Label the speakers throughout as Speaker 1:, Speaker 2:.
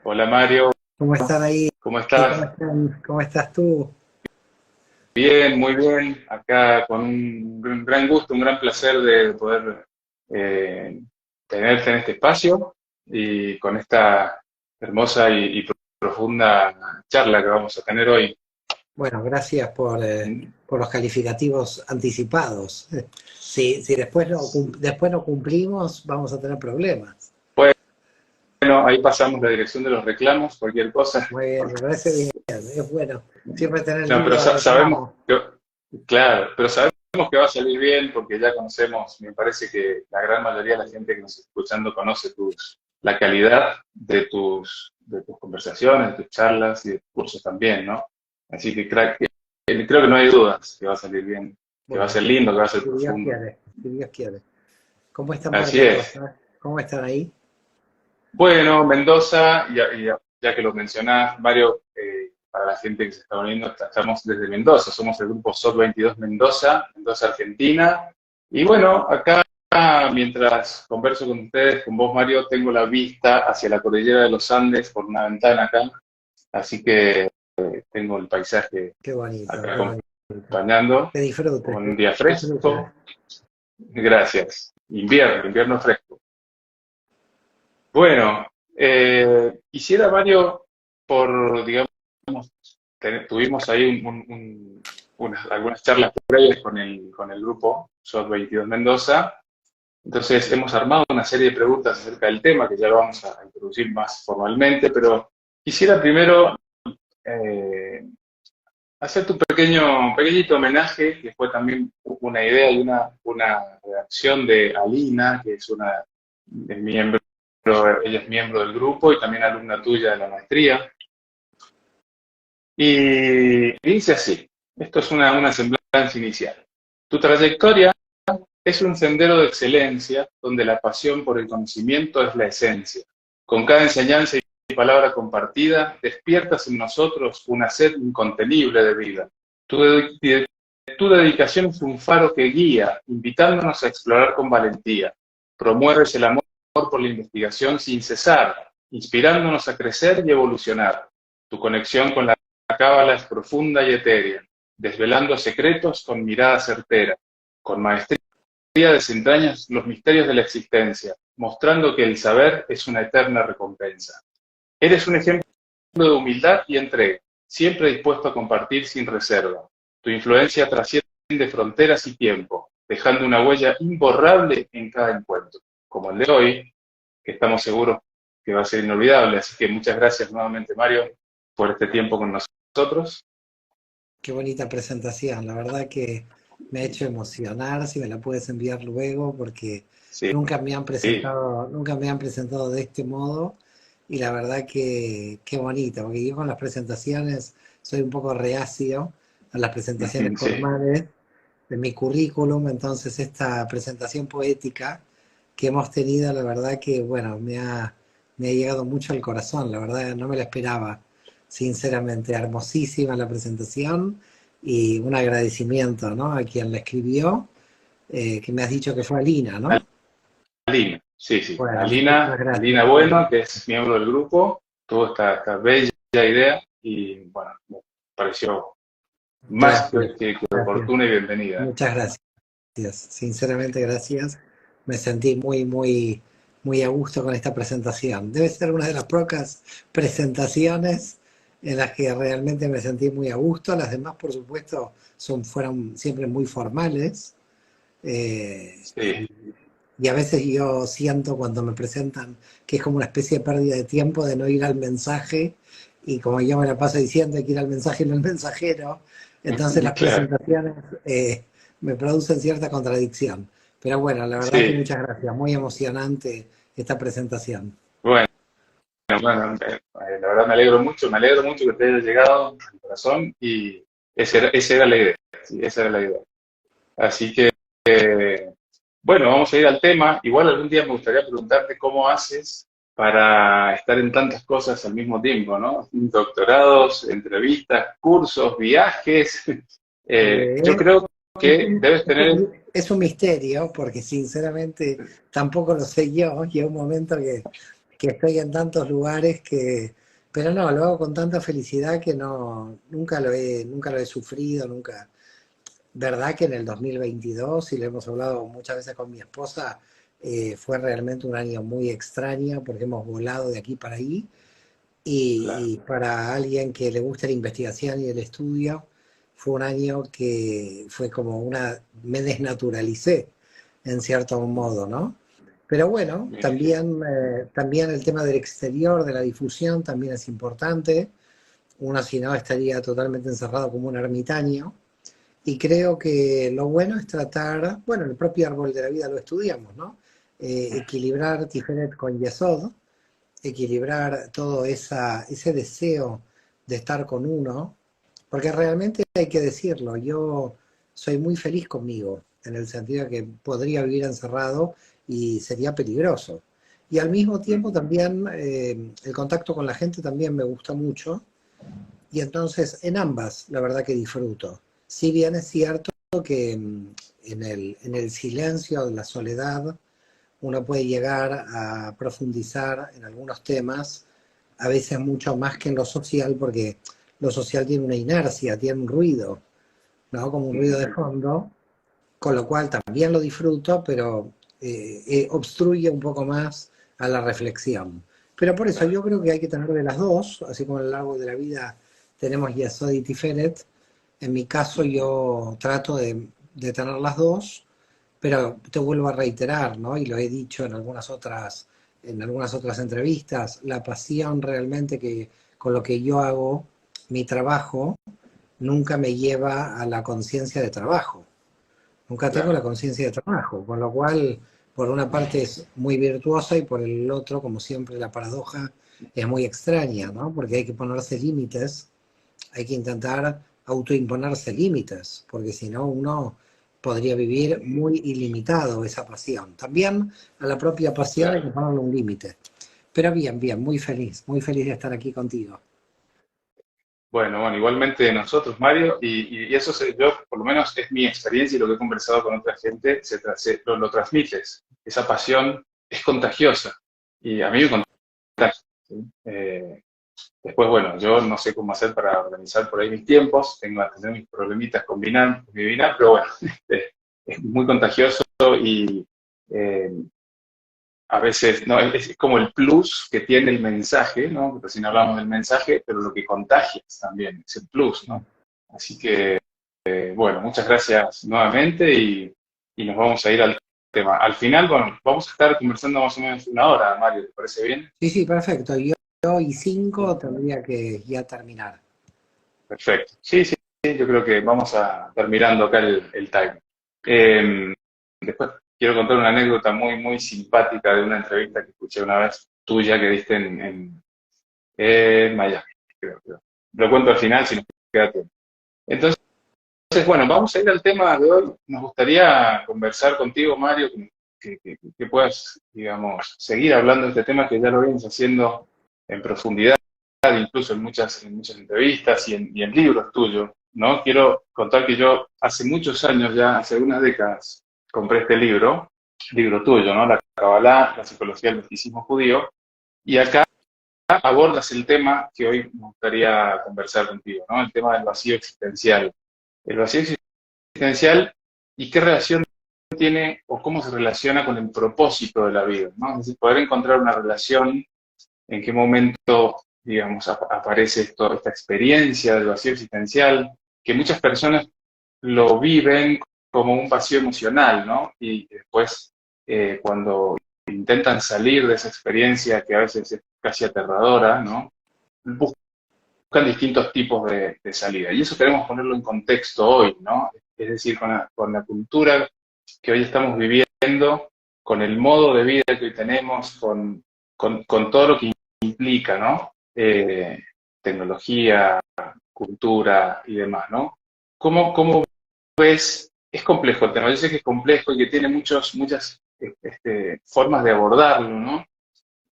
Speaker 1: Hola Mario,
Speaker 2: ¿Cómo están ahí?
Speaker 1: ¿cómo
Speaker 2: ¿Cómo
Speaker 1: estás?
Speaker 2: están? ¿Cómo estás tú?
Speaker 1: Bien, muy bien. Acá con un gran gusto, un gran placer de poder eh, tenerte en este espacio y con esta hermosa y profunda charla que vamos a tener hoy.
Speaker 2: Bueno, gracias por los calificativos anticipados. Si después no cumplimos, vamos a tener problemas.
Speaker 1: Bueno, ahí pasamos la dirección de los reclamos, cualquier cosa.
Speaker 2: Muy bien, me parece bien. Es bueno siempre tener
Speaker 1: No, pero
Speaker 2: línea de
Speaker 1: sabemos
Speaker 2: reclamo.
Speaker 1: que, claro, pero sabemos que va a salir bien porque ya conocemos, me parece que la gran mayoría de la gente que nos está escuchando conoce la calidad de tus conversaciones, de tus charlas y de tus cursos también, ¿no? Así que creo que no hay dudas que va a salir bien, que va a
Speaker 2: Bueno,
Speaker 1: ser lindo, que va a ser
Speaker 2: si Dios
Speaker 1: profundo.
Speaker 2: quiere, si Dios quiere. ¿Cómo están por
Speaker 1: Así es.
Speaker 2: Mendoza? ¿Cómo están ahí?
Speaker 1: Bueno, Mendoza, ya que lo mencionás, Mario, para la gente que se está uniendo, estamos desde Mendoza, somos el grupo SOT 22 Mendoza, Mendoza, Argentina. Y bueno, acá mientras converso con ustedes, con vos, Mario, tengo la vista hacia la cordillera de los Andes por una ventana acá, así que tengo el paisaje
Speaker 2: Qué bonito,
Speaker 1: acá
Speaker 2: qué bonito.
Speaker 1: acompañando,
Speaker 2: Que disfrutes,
Speaker 1: con
Speaker 2: que
Speaker 1: un día
Speaker 2: disfrutes.
Speaker 1: fresco. Gracias. Invierno fresco. Bueno, quisiera, Mario, digamos, tuvimos ahí algunas charlas previas con el grupo SOT 22 Mendoza, entonces hemos armado una serie de preguntas acerca del tema, que ya lo vamos a introducir más formalmente, pero quisiera primero eh, hacerte un pequeñito homenaje, que fue también una idea y una reacción de Alina, que es una miembro, ella es miembro del grupo y también alumna tuya de la maestría. Y dice así, esto es una semblanza inicial. Tu trayectoria es un sendero de excelencia donde la pasión por el conocimiento es la esencia. Con cada enseñanza y palabra compartida, despiertas en nosotros una sed incontenible de vida. Tu, tu dedicación es un faro que guía, invitándonos a explorar con valentía. Promueves el amor por la investigación sin cesar, inspirándonos a crecer y evolucionar. Tu conexión con la cábala es profunda y etérea, desvelando secretos con mirada certera. Con maestría desentrañas los misterios de la existencia, mostrando que el saber es una eterna recompensa. Eres un ejemplo de humildad y entrega, siempre dispuesto a compartir sin reserva. Tu influencia trasciende fronteras y tiempo, dejando una huella imborrable en cada encuentro, como el de hoy, que estamos seguros que va a ser inolvidable. Así que muchas gracias nuevamente, Mario, por este tiempo con nosotros.
Speaker 2: Qué bonita presentación, la verdad que me ha hecho emocionar, si me la puedes enviar luego, porque
Speaker 1: Sí, sí,
Speaker 2: nunca me han presentado de este modo, y la verdad que qué bonita, porque yo con las presentaciones soy un poco reacio a las presentaciones
Speaker 1: sí.
Speaker 2: formales de mi currículum, entonces esta presentación poética que hemos tenido, la verdad que, bueno, me ha llegado mucho al corazón, la verdad no me la esperaba, sinceramente, hermosísima la presentación y un agradecimiento, ¿no? A quien la escribió, que me has dicho que fue Alina, ¿no?
Speaker 1: Alina, sí, sí.
Speaker 2: Bueno, muchísimas
Speaker 1: Alina
Speaker 2: gracias.
Speaker 1: Bueno, que es miembro del grupo, tuvo esta bella idea y bueno, me pareció más
Speaker 2: Gracias,
Speaker 1: que
Speaker 2: gracias.
Speaker 1: oportuna y bienvenida.
Speaker 2: Muchas gracias. Sinceramente, gracias. Me sentí muy a gusto con esta presentación. Debe ser una de las pocas presentaciones en las que realmente me sentí muy a gusto. Las demás, por supuesto, fueron siempre muy formales.
Speaker 1: Sí,
Speaker 2: Y a veces yo siento cuando me presentan que es como una especie de pérdida de tiempo de no ir al mensaje. Y como yo me la paso diciendo hay que ir al mensaje y no al mensajero, entonces las
Speaker 1: claro,
Speaker 2: presentaciones me producen cierta contradicción. Pero bueno, la verdad que
Speaker 1: sí.
Speaker 2: muchas gracias. Muy emocionante esta presentación.
Speaker 1: Bueno, la verdad me alegro mucho que te haya llegado al corazón y esa era la idea, sí, esa era la idea. Así que, bueno, vamos a ir al tema. Igual algún día me gustaría preguntarte cómo haces para estar en tantas cosas al mismo tiempo, ¿no? Doctorados, entrevistas, cursos, viajes. Yo
Speaker 2: Eh,
Speaker 1: creo que debes tener,
Speaker 2: es un misterio porque sinceramente tampoco lo sé yo. Llega un momento que que estoy en tantos lugares que, pero no, lo hago con tanta felicidad que no, nunca lo he sufrido, nunca. Verdad que en el 2022, y lo hemos hablado muchas veces con mi esposa, fue realmente un año muy extraño porque hemos volado de aquí para ahí
Speaker 1: Claro,
Speaker 2: y para alguien que le gusta la investigación y el estudio, fue un año que fue como me desnaturalicé en cierto modo, ¿no? Pero bueno,
Speaker 1: me imagino.
Speaker 2: también el tema del exterior, de la difusión, también es importante. Uno si no estaría totalmente encerrado como un ermitaño. Y creo que lo bueno es tratar, bueno, el propio árbol de la vida lo estudiamos, ¿no? Equilibrar Tiferet con Yesod, equilibrar todo ese deseo de estar con uno, porque realmente hay que decirlo, yo soy muy feliz conmigo, en el sentido de que podría vivir encerrado y sería peligroso. Y al mismo tiempo también el contacto con la gente también me gusta mucho, y entonces en ambas la verdad que disfruto. Si bien es cierto que en el silencio de la soledad uno puede llegar a profundizar en algunos temas, a veces mucho más que en lo social, porque lo social tiene una inercia, tiene un ruido, ¿no? Como un ruido de fondo, con lo cual también lo disfruto, pero obstruye un poco más a la reflexión. Pero por eso
Speaker 1: Claro.
Speaker 2: yo creo que hay que tener de las dos, así como a lo largo de la vida tenemos Yesod y Tiferet. En mi caso yo trato de tener las dos, pero te vuelvo a reiterar, ¿no? Y lo he dicho en algunas otras entrevistas, la pasión realmente que con lo que yo hago mi trabajo nunca me lleva a la conciencia de trabajo. Nunca tengo
Speaker 1: Claro,
Speaker 2: la conciencia de trabajo, con lo cual, por una parte es muy virtuosa y por el otro, como siempre, la paradoja es muy extraña, ¿no? Porque hay que ponerse límites, hay que intentar autoimponerse límites, porque si no uno podría vivir muy ilimitado esa pasión. También a la propia pasión hay
Speaker 1: claro.
Speaker 2: que ponerle un límite. Pero bien, bien, muy feliz de estar aquí contigo.
Speaker 1: Bueno, bueno, igualmente nosotros, Mario, y eso yo, por lo menos es mi experiencia y lo que he conversado con otra gente, lo transmites. Esa pasión es contagiosa y a mí me contagia. ¿Sí? Después, bueno, yo no sé cómo hacer para organizar por ahí mis tiempos, tengo que tener mis problemitas con mi binar, pero bueno, es muy contagioso y eh, a veces, no, es como el plus que tiene el mensaje, ¿no? Recién hablamos del mensaje, pero lo que contagias también es el plus, ¿no? Así que, bueno, muchas gracias nuevamente y nos vamos a ir al tema. Al final, bueno, vamos a estar conversando más o menos una hora, Mario, ¿te parece bien?
Speaker 2: Sí, sí, perfecto. Yo y 5 tendría que ya terminar.
Speaker 1: Perfecto. Sí, sí, sí, yo creo que vamos a terminando acá el time. Eh, Después quiero contar una anécdota muy, muy simpática de una entrevista que escuché una vez tuya que diste en Miami, creo. Lo cuento al final si nos queda tiempo. Entonces, bueno, vamos a ir al tema de hoy. Nos gustaría conversar contigo, Mario, que puedas, digamos, seguir hablando de este tema que ya lo vienes haciendo en profundidad, incluso en muchas entrevistas y en libros tuyos, ¿no? Quiero contar que yo hace muchos años, ya hace unas décadas, compré este libro tuyo, ¿no? La Kabbalah, la psicología del misticismo judío, y acá abordas el tema que hoy me gustaría conversar contigo, ¿no? El tema del vacío existencial. El vacío existencial y qué relación tiene o cómo se relaciona con el propósito de la vida, ¿no? Es decir, poder encontrar una relación, en qué momento, digamos, aparece esta experiencia del vacío existencial, que muchas personas lo viven como un vacío emocional, ¿no? Y después, cuando intentan salir de esa experiencia que a veces es casi aterradora, ¿no? Buscan distintos tipos de salida. Y eso queremos ponerlo en contexto hoy, ¿no? Es decir, con la cultura que hoy estamos viviendo, con el modo de vida que hoy tenemos, con todo lo que implica, ¿no? Tecnología, cultura y demás, ¿no? ¿Cómo ves? Es complejo el tema, yo sé que es complejo y que tiene muchas formas de abordarlo, ¿no?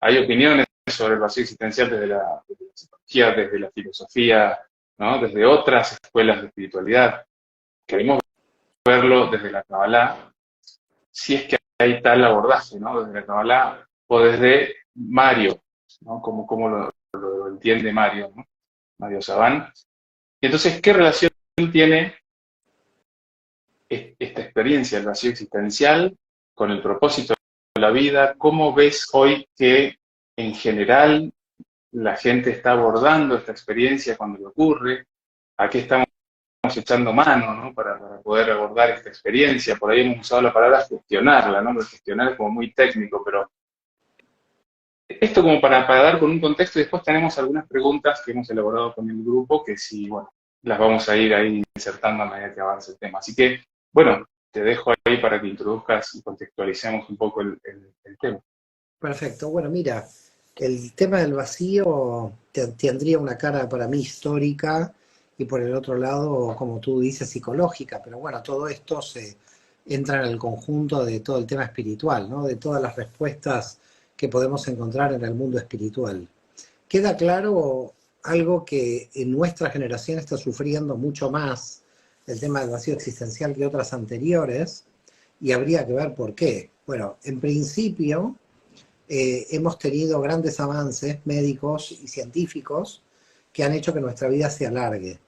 Speaker 1: Hay opiniones sobre el vacío existencial desde la psicología, desde la filosofía, ¿no? Desde otras escuelas de espiritualidad. Queremos verlo desde la Kabbalah, si es que hay tal abordaje, ¿no? Desde la Kabbalah o desde Mario, ¿no? Como lo entiende Mario, ¿no? Mario Sabán. Y entonces, ¿qué relación tiene esta experiencia del vacío existencial con el propósito de la vida? ¿Cómo ves hoy que en general la gente está abordando esta experiencia cuando le ocurre? ¿A qué estamos echando mano, ¿no? Para poder abordar esta experiencia? Por ahí hemos usado la palabra gestionarla, ¿no? Pero gestionar es como muy técnico, pero esto como para dar con un contexto, y después tenemos algunas preguntas que hemos elaborado con el grupo que sí, bueno, las vamos a ir ahí insertando a medida que avance el tema. Así que, bueno, te dejo ahí para que introduzcas y contextualicemos un poco el tema.
Speaker 2: Perfecto. Bueno, mira, el tema del vacío tendría una cara para mí histórica y por el otro lado, como tú dices, psicológica. Pero bueno, todo esto se entra en el conjunto de todo el tema espiritual, ¿no? De todas las respuestas que podemos encontrar en el mundo espiritual. Queda claro algo que en nuestra generación está sufriendo mucho más el tema del vacío existencial que otras anteriores, y habría que ver por qué. Bueno, en principio hemos tenido grandes avances médicos y científicos que han hecho que nuestra vida se alargue,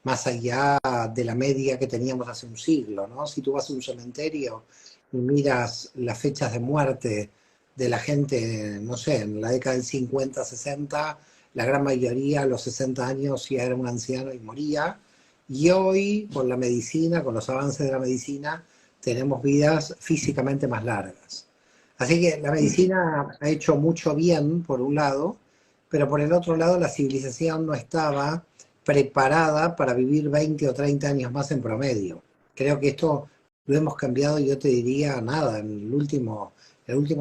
Speaker 2: más allá de la media que teníamos hace un siglo, ¿no? Si tú vas a un cementerio y miras las fechas de muerte de la gente, no sé, en la década del 50, 60, la gran mayoría a los 60 años ya era un anciano y moría. Y hoy, con la medicina, con los avances de la medicina, tenemos vidas físicamente más largas. Así que la medicina ha hecho mucho bien, por un lado, pero por el otro lado la civilización no estaba preparada para vivir 20 o 30 años más en promedio. Creo que esto lo hemos cambiado, yo te diría, nada, en el último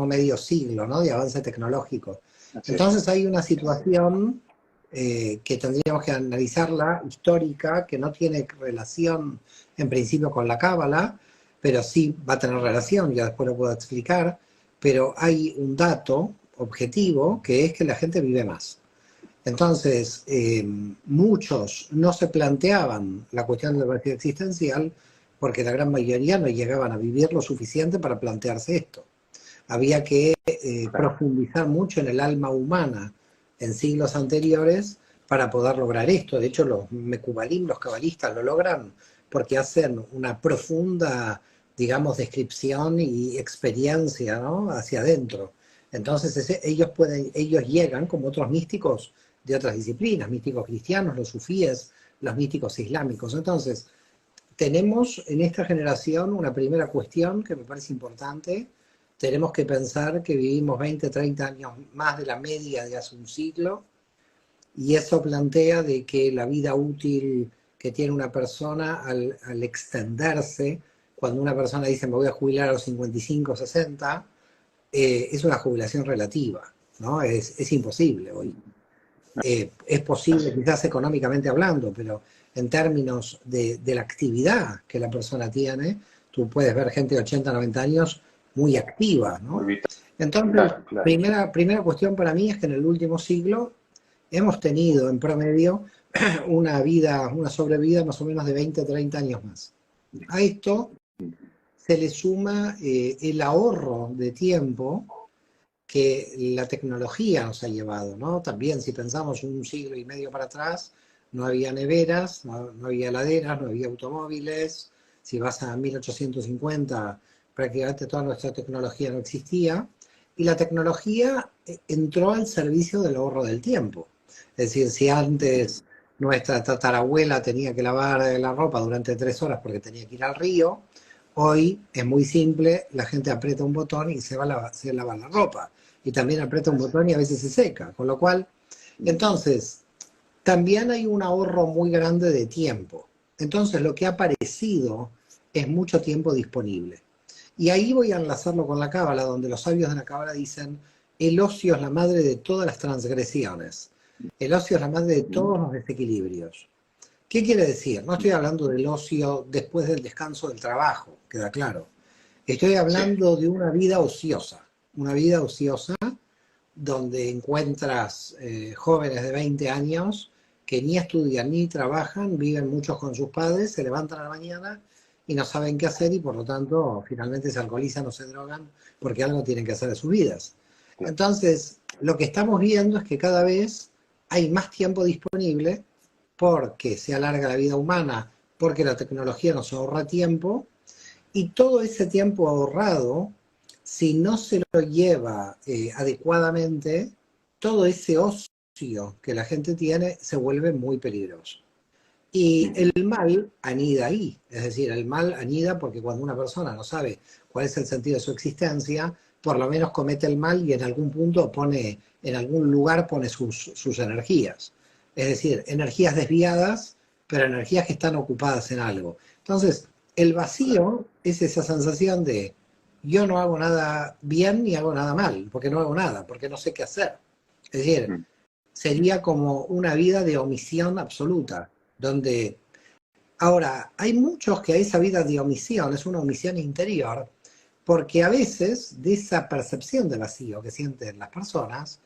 Speaker 2: medio siglo, ¿no? De avance tecnológico.
Speaker 1: Así es.
Speaker 2: Entonces hay una situación que tendríamos que analizarla, histórica, que no tiene relación en principio con la cábala, pero sí va a tener relación, ya después lo puedo explicar, pero hay un dato objetivo que es que la gente vive más. Entonces, muchos no se planteaban la cuestión del vacío existencial porque la gran mayoría no llegaban a vivir lo suficiente para plantearse esto. Había que
Speaker 1: Claro.
Speaker 2: profundizar mucho en el alma humana en siglos anteriores para poder lograr esto. De hecho, los mecubalim, los cabalistas, lo logran porque hacen una profunda, digamos, descripción y experiencia, ¿no? Hacia adentro. Entonces, ellos llegan, como otros místicos de otras disciplinas, místicos cristianos, los sufíes, los místicos islámicos. Entonces, tenemos en esta generación una primera cuestión que me parece importante. Tenemos que pensar que vivimos 20, 30 años más de la media de hace un siglo, y eso plantea de que la vida útil que tiene una persona al extenderse, cuando una persona dice me voy a jubilar a los 55, 60, es una jubilación relativa, ¿no? Es imposible hoy. Es posible
Speaker 1: Así
Speaker 2: quizás económicamente hablando, pero en términos de la actividad que la persona tiene, tú puedes ver gente de 80, 90 años muy activa,
Speaker 1: muy
Speaker 2: ¿no? Entonces,
Speaker 1: vital, claro.
Speaker 2: primera cuestión para mí es que en el último siglo hemos tenido en promedio una sobrevida más o menos de 20, 30 años más. A esto se le suma el ahorro de tiempo que la tecnología nos ha llevado, ¿no? También si pensamos un siglo y medio para atrás, no había neveras, no había heladeras, no había automóviles. Si vas a 1850, prácticamente toda nuestra tecnología no existía. Y la tecnología entró al servicio del ahorro del tiempo. Es decir, si antes nuestra tatarabuela tenía que lavar la ropa durante 3 horas porque tenía que ir al río, hoy es muy simple, la gente aprieta un botón y se lava la ropa. Y también aprieta un botón y a veces se seca. Con lo cual, entonces, también hay un ahorro muy grande de tiempo. Entonces, lo que ha aparecido es mucho tiempo disponible. Y ahí voy a enlazarlo con la Cábala, donde los sabios de la Cábala dicen, el ocio es la madre de todas las transgresiones. El ocio es la madre de todos los desequilibrios. ¿Qué quiere decir? No estoy hablando del ocio después del descanso del trabajo, queda claro. Estoy
Speaker 1: Sí,
Speaker 2: hablando de una vida ociosa donde encuentras jóvenes de 20 años que ni estudian ni trabajan, viven muchos con sus padres, se levantan a la mañana y no saben qué hacer y por lo tanto finalmente se alcoholizan o se drogan porque algo tienen que hacer de sus vidas.
Speaker 1: claro.
Speaker 2: Entonces, lo que estamos viendo es que cada vez hay más tiempo disponible porque se alarga la vida humana, porque la tecnología nos ahorra tiempo, y todo ese tiempo ahorrado, si no se lo lleva adecuadamente, todo ese ocio que la gente tiene se vuelve muy peligroso. Y el mal anida ahí, es decir, el mal anida porque cuando una persona no sabe cuál es el sentido de su existencia, por lo menos comete el mal y en algún punto pone, en algún lugar pone sus energías. Es decir, energías desviadas, pero energías que están ocupadas en algo. Entonces, el vacío es esa sensación de yo no hago nada bien ni hago nada mal, porque no hago nada, porque no sé qué hacer. Es decir, sería como una vida de omisión absoluta, donde ahora hay muchos que esa vida de omisión es una omisión interior, porque a veces de esa percepción de vacío que sienten las personas,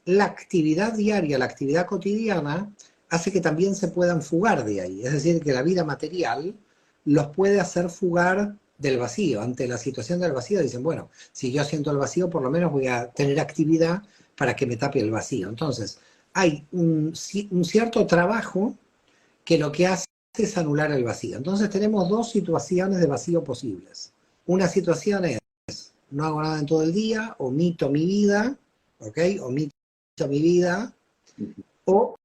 Speaker 2: la actividad diaria, la actividad cotidiana, hace que también se puedan fugar de ahí. Es decir, que la vida material los puede hacer fugar del vacío. Ante la situación del vacío dicen, bueno, si yo siento el vacío, por lo menos voy a tener actividad para que me tape el vacío. Entonces, hay un cierto trabajo que lo que hace es anular el vacío. Entonces tenemos dos situaciones de vacío posibles. Una situación es, no hago nada en todo el día, omito mi vida, ¿ok? Omito mi vida, o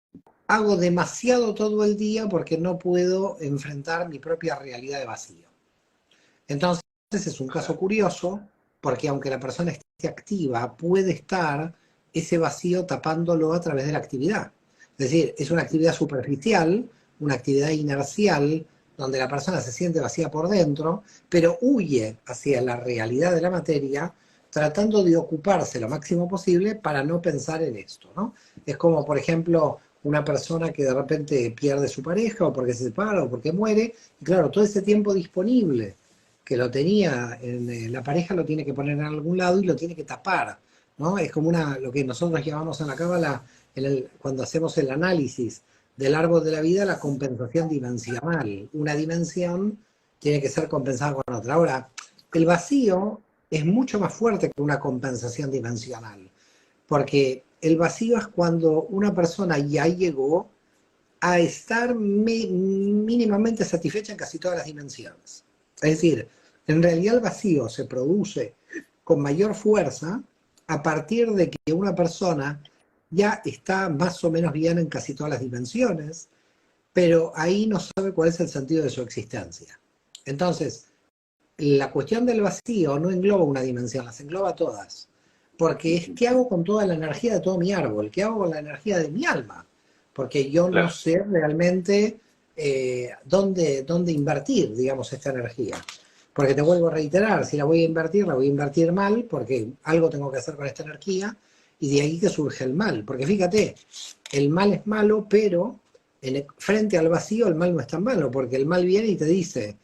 Speaker 2: hago demasiado todo el día porque no puedo enfrentar mi propia realidad de vacío. Entonces es un caso curioso, porque aunque la persona esté activa, puede estar ese vacío tapándolo a través de la actividad. Es decir, es una actividad superficial, una actividad inercial, donde la persona se siente vacía por dentro, pero huye hacia la realidad de la materia, tratando de ocuparse lo máximo posible para no pensar en esto, ¿no? Es como, por ejemplo, una persona que de repente pierde su pareja, o porque se separa, o porque muere, y claro, todo ese tiempo disponible que lo tenía en la pareja lo tiene que poner en algún lado y lo tiene que tapar, ¿no? Es como lo que nosotros llamamos en la cábala, cuando hacemos el análisis del árbol de la vida, la compensación dimensional. Una dimensión tiene que ser compensada con otra. Ahora, el vacío es mucho más fuerte que una compensación dimensional, porque el vacío es cuando una persona ya llegó a estar mínimamente satisfecha en casi todas las dimensiones. Es decir, en realidad el vacío se produce con mayor fuerza a partir de que una persona ya está más o menos bien en casi todas las dimensiones, pero ahí no sabe cuál es el sentido de su existencia. Entonces, la cuestión del vacío no engloba una dimensión, las engloba todas. Porque es qué hago con toda la energía de todo mi árbol, qué hago con la energía de mi alma. Porque yo no sé realmente dónde invertir, digamos, esta energía. Porque te vuelvo a reiterar, si la voy a invertir mal, porque algo tengo que hacer con esta energía, y de ahí que surge el mal. Porque fíjate, el mal es malo, pero frente al vacío el mal no es tan malo, porque el mal viene y te dice,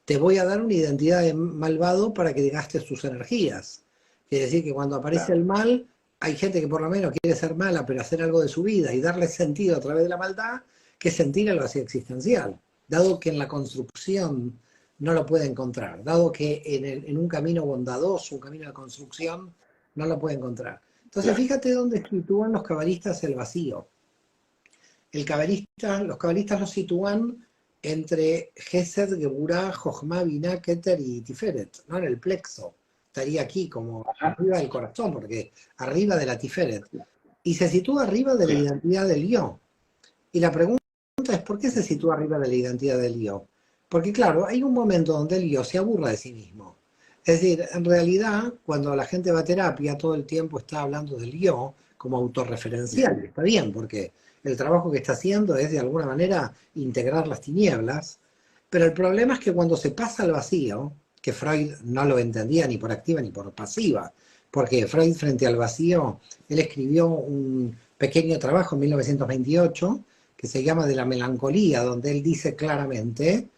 Speaker 2: te voy a dar una identidad de malvado para que gastes tus energías. Quiere decir que cuando aparece el mal, hay gente que por lo menos quiere ser mala, pero hacer algo de su vida y darle sentido a través de la maldad, que es sentir el vacío existencial, dado que en la construcción no lo puede encontrar, dado que en un camino bondadoso, un camino de construcción, no lo puede encontrar. Entonces fíjate dónde sitúan los cabalistas el vacío. Los cabalistas lo sitúan entre Gesed, Geburah, Jochma, Binah, Keter y Tiferet, ¿no? En el plexo. Estaría aquí como arriba del corazón, porque arriba de la Tiferet. Y se sitúa arriba de la identidad del yo. Y la pregunta es, ¿por qué se sitúa arriba de la identidad del yo? Porque claro, hay un momento donde el yo se aburra de sí mismo. Es decir, en realidad, cuando la gente va a terapia, todo el tiempo está hablando del yo como autorreferencial. Está bien, porque el trabajo que está haciendo es de alguna manera integrar las tinieblas, pero el problema es que cuando se pasa al vacío, que Freud no lo entendía ni por activa ni por pasiva, porque Freud frente al vacío, él escribió un pequeño trabajo en 1928 que se llama De la melancolía, donde él dice claramente,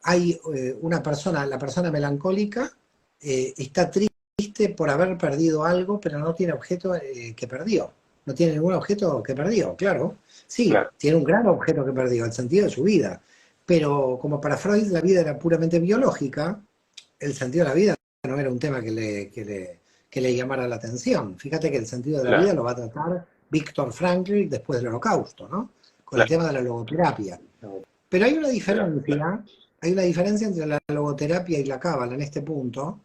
Speaker 2: hay una persona, la persona melancólica está triste por haber perdido algo, pero no tiene objeto que perdió. No tiene ningún objeto que perdió, claro. Sí, tiene un gran objeto que perdió, el sentido de su vida. Pero como para Freud la vida era puramente biológica, el sentido de la vida no era un tema que que le llamara la atención. Fíjate que el sentido de la vida
Speaker 1: claro,
Speaker 2: lo va a tratar Viktor Frankl después del Holocausto, ¿no? Con el
Speaker 1: claro,
Speaker 2: tema de la logoterapia. Pero
Speaker 1: claro, claro,
Speaker 2: hay una diferencia entre la logoterapia y la cábala en este punto,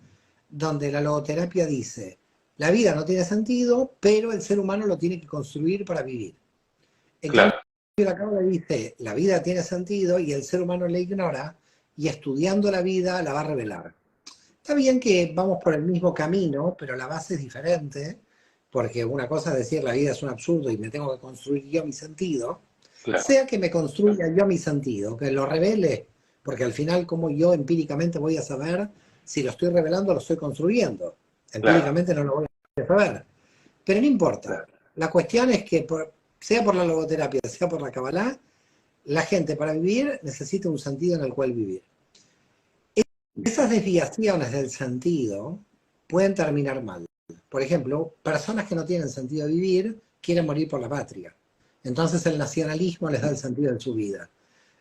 Speaker 2: donde la logoterapia dice, la vida no tiene sentido, pero el ser humano lo tiene que construir para vivir. En cambio,
Speaker 1: claro,
Speaker 2: la cábala dice, la vida tiene sentido y el ser humano la ignora, y estudiando la vida la va a revelar. Está bien que vamos por el mismo camino, pero la base es diferente, porque una cosa es decir la vida es un absurdo y me tengo que construir yo mi sentido,
Speaker 1: claro,
Speaker 2: sea que me construya yo mi sentido, que lo revele, porque al final como yo empíricamente voy a saber si lo estoy revelando o lo estoy construyendo.
Speaker 1: claro,
Speaker 2: Empíricamente no lo voy a saber. Pero no importa.
Speaker 1: claro.
Speaker 2: La cuestión es que sea por la logoterapia, sea por la Kabbalah, la gente para vivir necesita un sentido en el cual vivir. Esas desviaciones del sentido pueden terminar mal. Por ejemplo, personas que no tienen sentido de vivir quieren morir por la patria. Entonces el nacionalismo les da el sentido de su vida.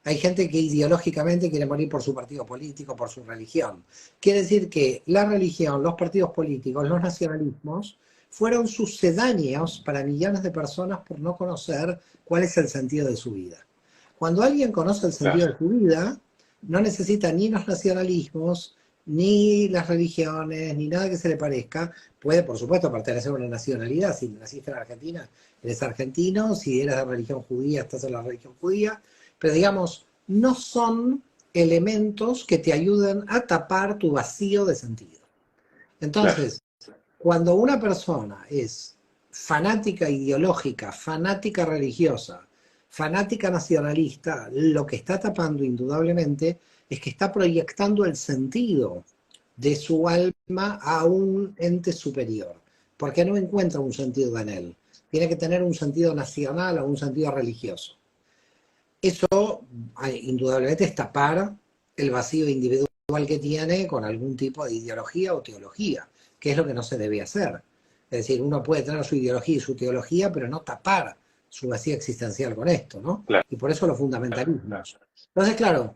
Speaker 2: Hay gente que ideológicamente quiere morir por su partido político, por su religión. Quiere decir que la religión, los partidos políticos, los nacionalismos fueron sucedáneos para millones de personas por no conocer cuál es el sentido de su vida. Cuando alguien conoce el
Speaker 1: Claro,
Speaker 2: sentido de su vida, no necesita ni los nacionalismos, ni las religiones, ni nada que se le parezca. Puede, por supuesto, pertenecer a una nacionalidad. Si naciste en Argentina, eres argentino. Si eres de religión judía, estás en la religión judía. Pero digamos, no son elementos que te ayuden a tapar tu vacío de sentido.
Speaker 1: claro,
Speaker 2: Entonces, cuando una persona es fanática ideológica, fanática religiosa, fanática nacionalista, lo que está tapando indudablemente es que está proyectando el sentido de su alma a un ente superior, porque no encuentra un sentido en él. Tiene que tener un sentido nacional o un sentido religioso. Eso indudablemente es tapar el vacío individual que tiene con algún tipo de ideología o teología, que es lo que no se debe hacer. Es decir, uno puede tener su ideología y su teología, pero no tapar su vacío existencial con esto, ¿no?
Speaker 1: claro,
Speaker 2: Y por eso los
Speaker 1: claro.
Speaker 2: fundamentalismos. Entonces, claro,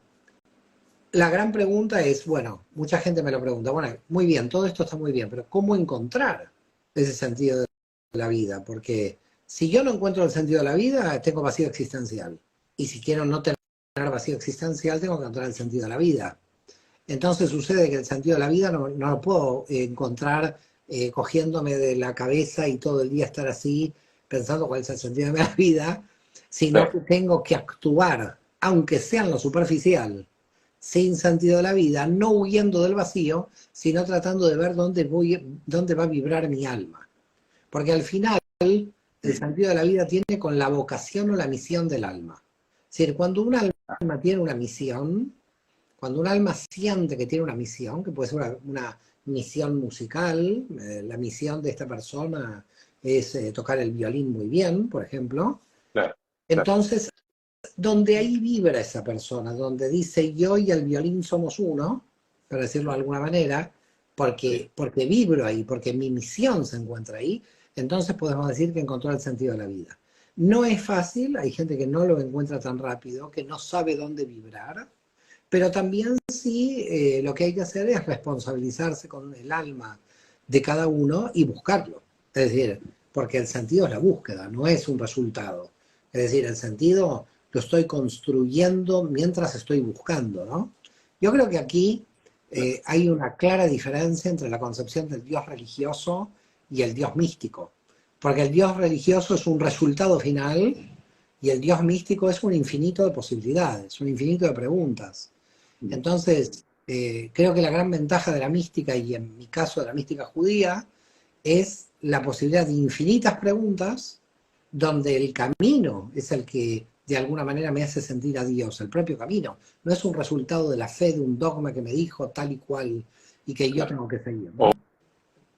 Speaker 2: la gran pregunta es, bueno, mucha gente me lo pregunta, bueno, muy bien, todo esto está muy bien, pero ¿cómo encontrar ese sentido de la vida? Porque si yo no encuentro el sentido de la vida, tengo vacío existencial. Y si quiero no tener vacío existencial, tengo que encontrar el sentido de la vida. Entonces sucede que el sentido de la vida no lo puedo encontrar cogiéndome de la cabeza y todo el día estar así pensando cuál es el sentido de la vida, sino
Speaker 1: Claro.
Speaker 2: que tengo que actuar, aunque sea en lo superficial, sin sentido de la vida, no huyendo del vacío, sino tratando de ver dónde va a vibrar mi alma. Porque al final el sentido de la vida tiene con la vocación o la misión del alma. Es decir, cuando un alma tiene una misión, cuando un alma siente que tiene una misión, que puede ser una misión musical, la misión de esta persona es tocar el violín muy bien, por ejemplo,
Speaker 1: Claro, claro,
Speaker 2: entonces, donde ahí vibra esa persona, donde dice yo y el violín somos uno, para decirlo de alguna manera,
Speaker 1: sí,
Speaker 2: porque vibro ahí, porque mi misión se encuentra ahí, entonces podemos decir que encontró el sentido de la vida. No es fácil, hay gente que no lo encuentra tan rápido, que no sabe dónde vibrar, pero también sí lo que hay que hacer es responsabilizarse con el alma de cada uno y buscarlo. Es decir, porque el sentido es la búsqueda, no es un resultado. Es decir, el sentido lo estoy construyendo mientras estoy buscando, ¿no? Yo creo que aquí
Speaker 1: claro,
Speaker 2: hay una clara diferencia entre la concepción del Dios religioso y el Dios místico. Porque el Dios religioso es un resultado final y el Dios místico es un infinito de posibilidades, un infinito de preguntas. Entonces, creo que la gran ventaja de la mística, y en mi caso de la mística judía, es la posibilidad de infinitas preguntas donde el camino es el que de alguna manera me hace sentir a Dios, el propio camino. No es un resultado de la fe, de un dogma que me dijo tal y cual y que yo
Speaker 1: claro.
Speaker 2: tengo que seguir,
Speaker 1: O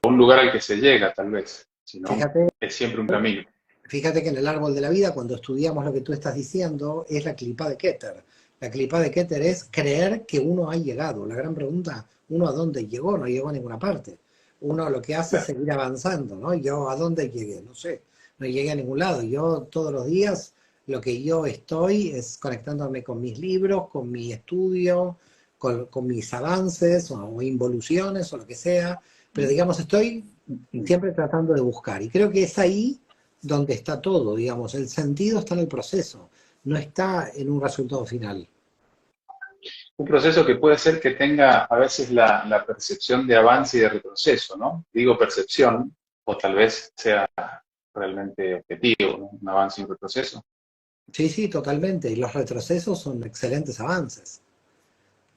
Speaker 2: ¿no?
Speaker 1: un lugar al que se llega, tal vez. Si no,
Speaker 2: Fíjate,
Speaker 1: es siempre un camino.
Speaker 2: fíjate que en el árbol de la vida, cuando estudiamos lo que tú estás diciendo, es la clipa de Keter. La clipa de Keter es creer que uno ha llegado. La gran pregunta, ¿uno a dónde llegó? No llegó a ninguna parte. Uno lo que hace es
Speaker 1: Claro,
Speaker 2: seguir avanzando, ¿no? Yo a dónde llegué, no sé, no llegué a ningún lado. Yo todos los días lo que yo estoy es conectándome con mis libros, con mi estudio, con mis avances o involuciones o lo que sea, pero digamos, estoy siempre tratando de buscar. Y creo que es ahí donde está todo, digamos. El sentido está en el proceso, no está en un resultado final.
Speaker 1: Un proceso que puede ser que tenga a veces la percepción de avance y de retroceso, ¿no? Digo percepción, o tal vez sea realmente objetivo, ¿no? Un avance y un retroceso.
Speaker 2: Sí, sí, totalmente. Y los retrocesos son excelentes avances.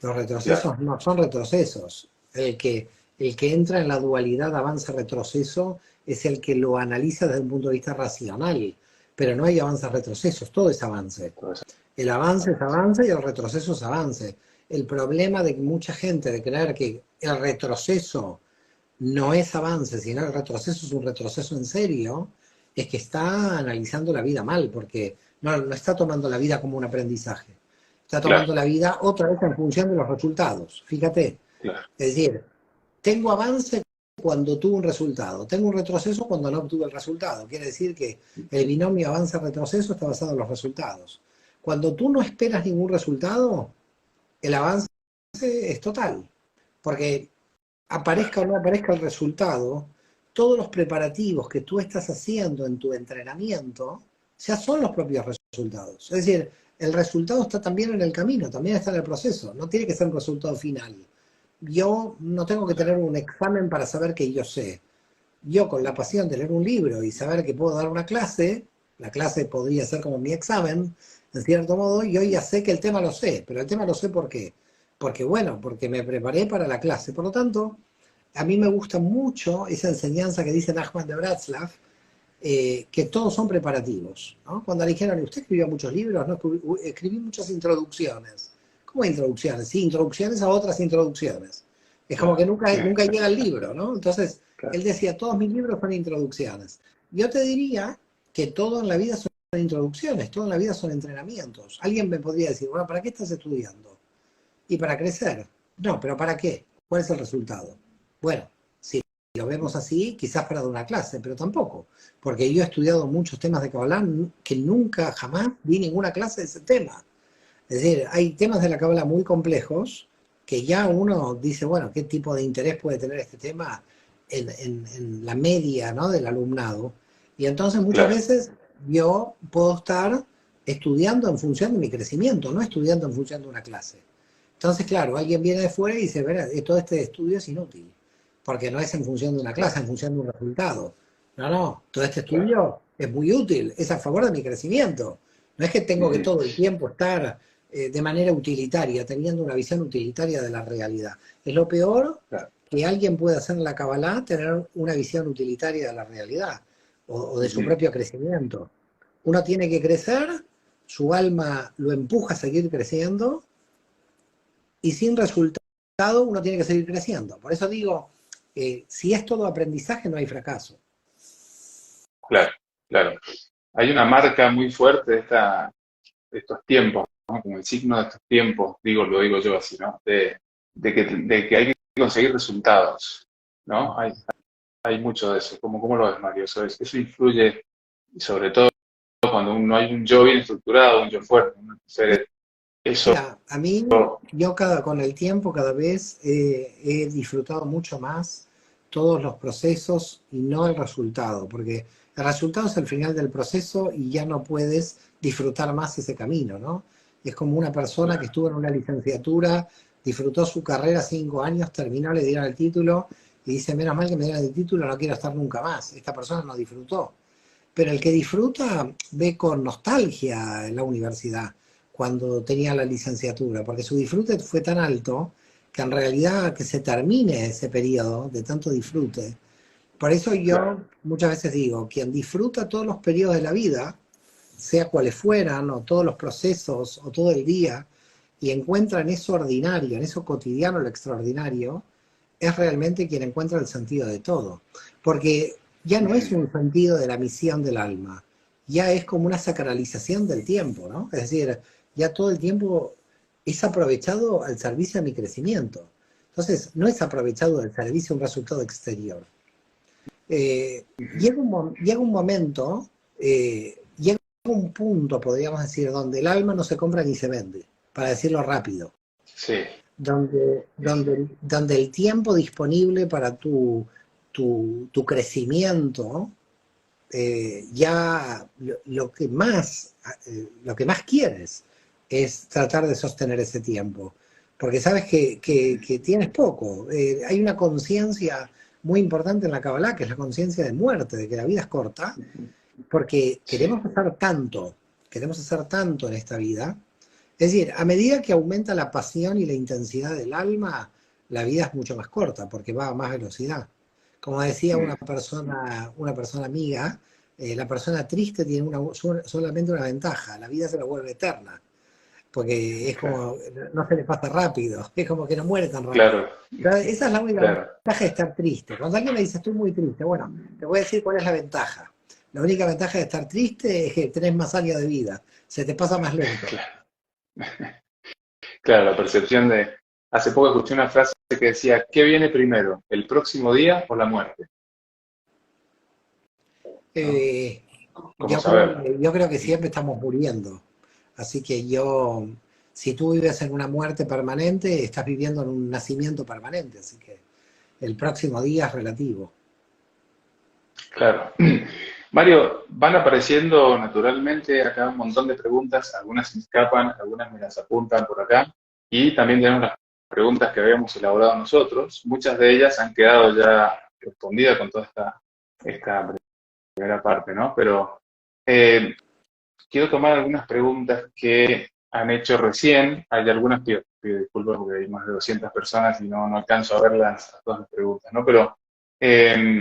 Speaker 2: Los
Speaker 1: Claro,
Speaker 2: retrocesos no son retrocesos. El que entra en la dualidad avance-retroceso es el que lo analiza desde un punto de vista racional. Pero no hay avances-retrocesos, todo es avance.
Speaker 1: todo eso.
Speaker 2: El avance es avance y el retroceso es avance. El problema de mucha gente de creer que el retroceso no es avance, sino el retroceso es un retroceso en serio, es que está analizando la vida mal, porque no está tomando la vida como un aprendizaje. Está
Speaker 1: Claro,
Speaker 2: tomando la vida otra vez en función de los resultados. Fíjate,
Speaker 1: claro,
Speaker 2: es decir, tengo avance cuando tuve un resultado, tengo un retroceso cuando no obtuve el resultado. Quiere decir que el binomio avance-retroceso está basado en los resultados. Cuando tú no esperas ningún resultado, el avance es total, porque
Speaker 1: claro,
Speaker 2: aparezca o no aparezca el resultado, todos los preparativos que tú estás haciendo en tu entrenamiento ya son los propios resultados. Es decir, el resultado está también en el camino, también está en el proceso, no tiene que ser un resultado final. Yo no tengo que tener
Speaker 1: claro.
Speaker 2: un examen para saber que yo sé. Yo con la pasión de leer un libro y saber que puedo dar una clase, la clase podría ser como mi examen, en cierto modo, yo ya sé que el tema lo sé, pero el tema lo sé ¿por qué? Porque bueno, porque me preparé para la clase. Por lo tanto, a mí me gusta mucho esa enseñanza que dice Nachman de Bratslav, que todos son preparativos, ¿no? Cuando le dijeron, usted escribió muchos libros, no escribí muchas introducciones. ¿Cómo introducciones? Sí, introducciones a otras introducciones. Es como que
Speaker 1: Claro,
Speaker 2: nunca, nunca llega el libro, ¿no? Entonces,
Speaker 1: claro.
Speaker 2: él decía, todos mis libros son introducciones. Yo te diría que todo en la vida son introducciones, todo en la vida son entrenamientos. Alguien me podría decir, bueno, ¿para qué estás estudiando? Y para crecer. No, pero ¿para qué? ¿Cuál es el resultado? Bueno, si lo vemos así, quizás para dar una clase, pero tampoco, porque yo he estudiado muchos temas de Kabbalah que nunca, jamás vi ninguna clase de ese tema. Es decir, hay temas de la Kabbalah muy complejos que ya uno dice, bueno, ¿qué tipo de interés puede tener este tema en la media, ¿no?, del alumnado? Y entonces muchas
Speaker 1: Claro.
Speaker 2: veces yo puedo estar estudiando en función de mi crecimiento, no estudiando en función de una clase. Entonces, claro, alguien viene de fuera y dice, verá, todo este estudio es inútil, porque no es en función de una clase,
Speaker 1: Claro,
Speaker 2: es en función de un resultado. No, no, todo este
Speaker 1: claro.
Speaker 2: estudio es muy útil, es a favor de mi crecimiento. No es que tengo que
Speaker 1: Ujú.
Speaker 2: todo el tiempo estar de manera utilitaria, teniendo una visión utilitaria de la realidad. Es lo peor
Speaker 1: Claro.
Speaker 2: que alguien puede hacer en la Kabbalah, tener una visión utilitaria de la realidad o de su
Speaker 1: Ujú.
Speaker 2: propio crecimiento. Uno tiene que crecer, su alma lo empuja a seguir creciendo y sin resultado uno tiene que seguir creciendo. Por eso digo, si es todo aprendizaje no hay fracaso.
Speaker 1: Claro, claro. Hay una marca muy fuerte de estos tiempos, ¿no? Como el signo de estos tiempos, digo, lo digo yo así, ¿no? De que hay que conseguir resultados, ¿no? Hay mucho de eso. ¿Cómo lo ves, Mario? Eso influye, sobre todo cuando no hay un yo bien estructurado, un yo fuerte, ¿no? Entonces, eso,
Speaker 2: Mira, a mí, yo con el tiempo cada vez he disfrutado mucho más todos los procesos y no el resultado, porque el resultado es el final del proceso y ya no puedes disfrutar más ese camino, ¿no? Es como una persona que
Speaker 1: claro,
Speaker 2: estuvo en una licenciatura, disfrutó su carrera 5 años, terminó, le dieron el título y dice, menos mal que me dieron el título, no quiero estar nunca más. Esta persona no disfrutó. Pero el que disfruta ve con nostalgia en la universidad cuando tenía la licenciatura, porque su disfrute fue tan alto que en realidad que se termine ese periodo de tanto disfrute. Por eso
Speaker 1: claro.
Speaker 2: yo muchas veces digo, quien disfruta todos los periodos de la vida, sea cuales fueran, o todos los procesos, o todo el día, y encuentra en eso ordinario, en eso cotidiano lo extraordinario, es realmente quien encuentra el sentido de todo. Porque ya no es
Speaker 1: Ujú.
Speaker 2: un sentido de la misión del alma, ya es como una sacralización del tiempo, ¿no? Es decir, ya todo el tiempo es aprovechado al servicio de mi crecimiento. Entonces, no es aprovechado al servicio de un resultado exterior.
Speaker 1: Ujú.
Speaker 2: Llega un momento, llega un punto, podríamos decir, donde el alma no se compra ni se vende, para decirlo rápido,
Speaker 1: Sí,
Speaker 2: donde el tiempo disponible para tu tu crecimiento, ya lo que más quieres es tratar de sostener ese tiempo, porque sabes que tienes poco. Hay una conciencia muy importante en la Kabbalah, que es la conciencia de muerte, de que la vida es corta, porque
Speaker 1: Sí,
Speaker 2: queremos hacer tanto en esta vida. Es decir, a medida que aumenta la pasión y la intensidad del alma, la vida es mucho más corta, porque va a más velocidad. Como decía
Speaker 1: mm,
Speaker 2: una persona amiga, la persona triste tiene solamente una ventaja, la vida se la vuelve eterna, porque es
Speaker 1: claro,
Speaker 2: como, no se le pasa rápido, es como que no muere tan rápido.
Speaker 1: claro,
Speaker 2: Entonces, esa es la única
Speaker 1: claro,
Speaker 2: ventaja de estar triste. Cuando alguien me dice estoy muy triste, bueno, te voy a decir cuál es la ventaja. La única ventaja de estar triste es que tenés más años de vida, se te pasa más lento.
Speaker 1: claro. Claro, la percepción de... Hace poco escuché una frase que decía, ¿qué viene primero, el próximo día o la muerte? ¿No?
Speaker 2: Eh,
Speaker 1: Como saberlo.
Speaker 2: yo creo que siempre estamos muriendo. Así que si tú vives en una muerte permanente, estás viviendo en un nacimiento permanente. Así que el próximo día es relativo.
Speaker 1: Claro. Mario, van apareciendo naturalmente acá un montón de preguntas, algunas se me escapan, algunas me las apuntan por acá, y también tenemos las preguntas que habíamos elaborado nosotros. Muchas de ellas han quedado ya respondidas con toda esta primera parte, ¿no? Pero eh, quiero tomar algunas preguntas que han hecho recién. Hay algunas que pido disculpas porque hay más de 200 personas y no alcanzo a verlas a todas las preguntas, ¿no? Pero eh,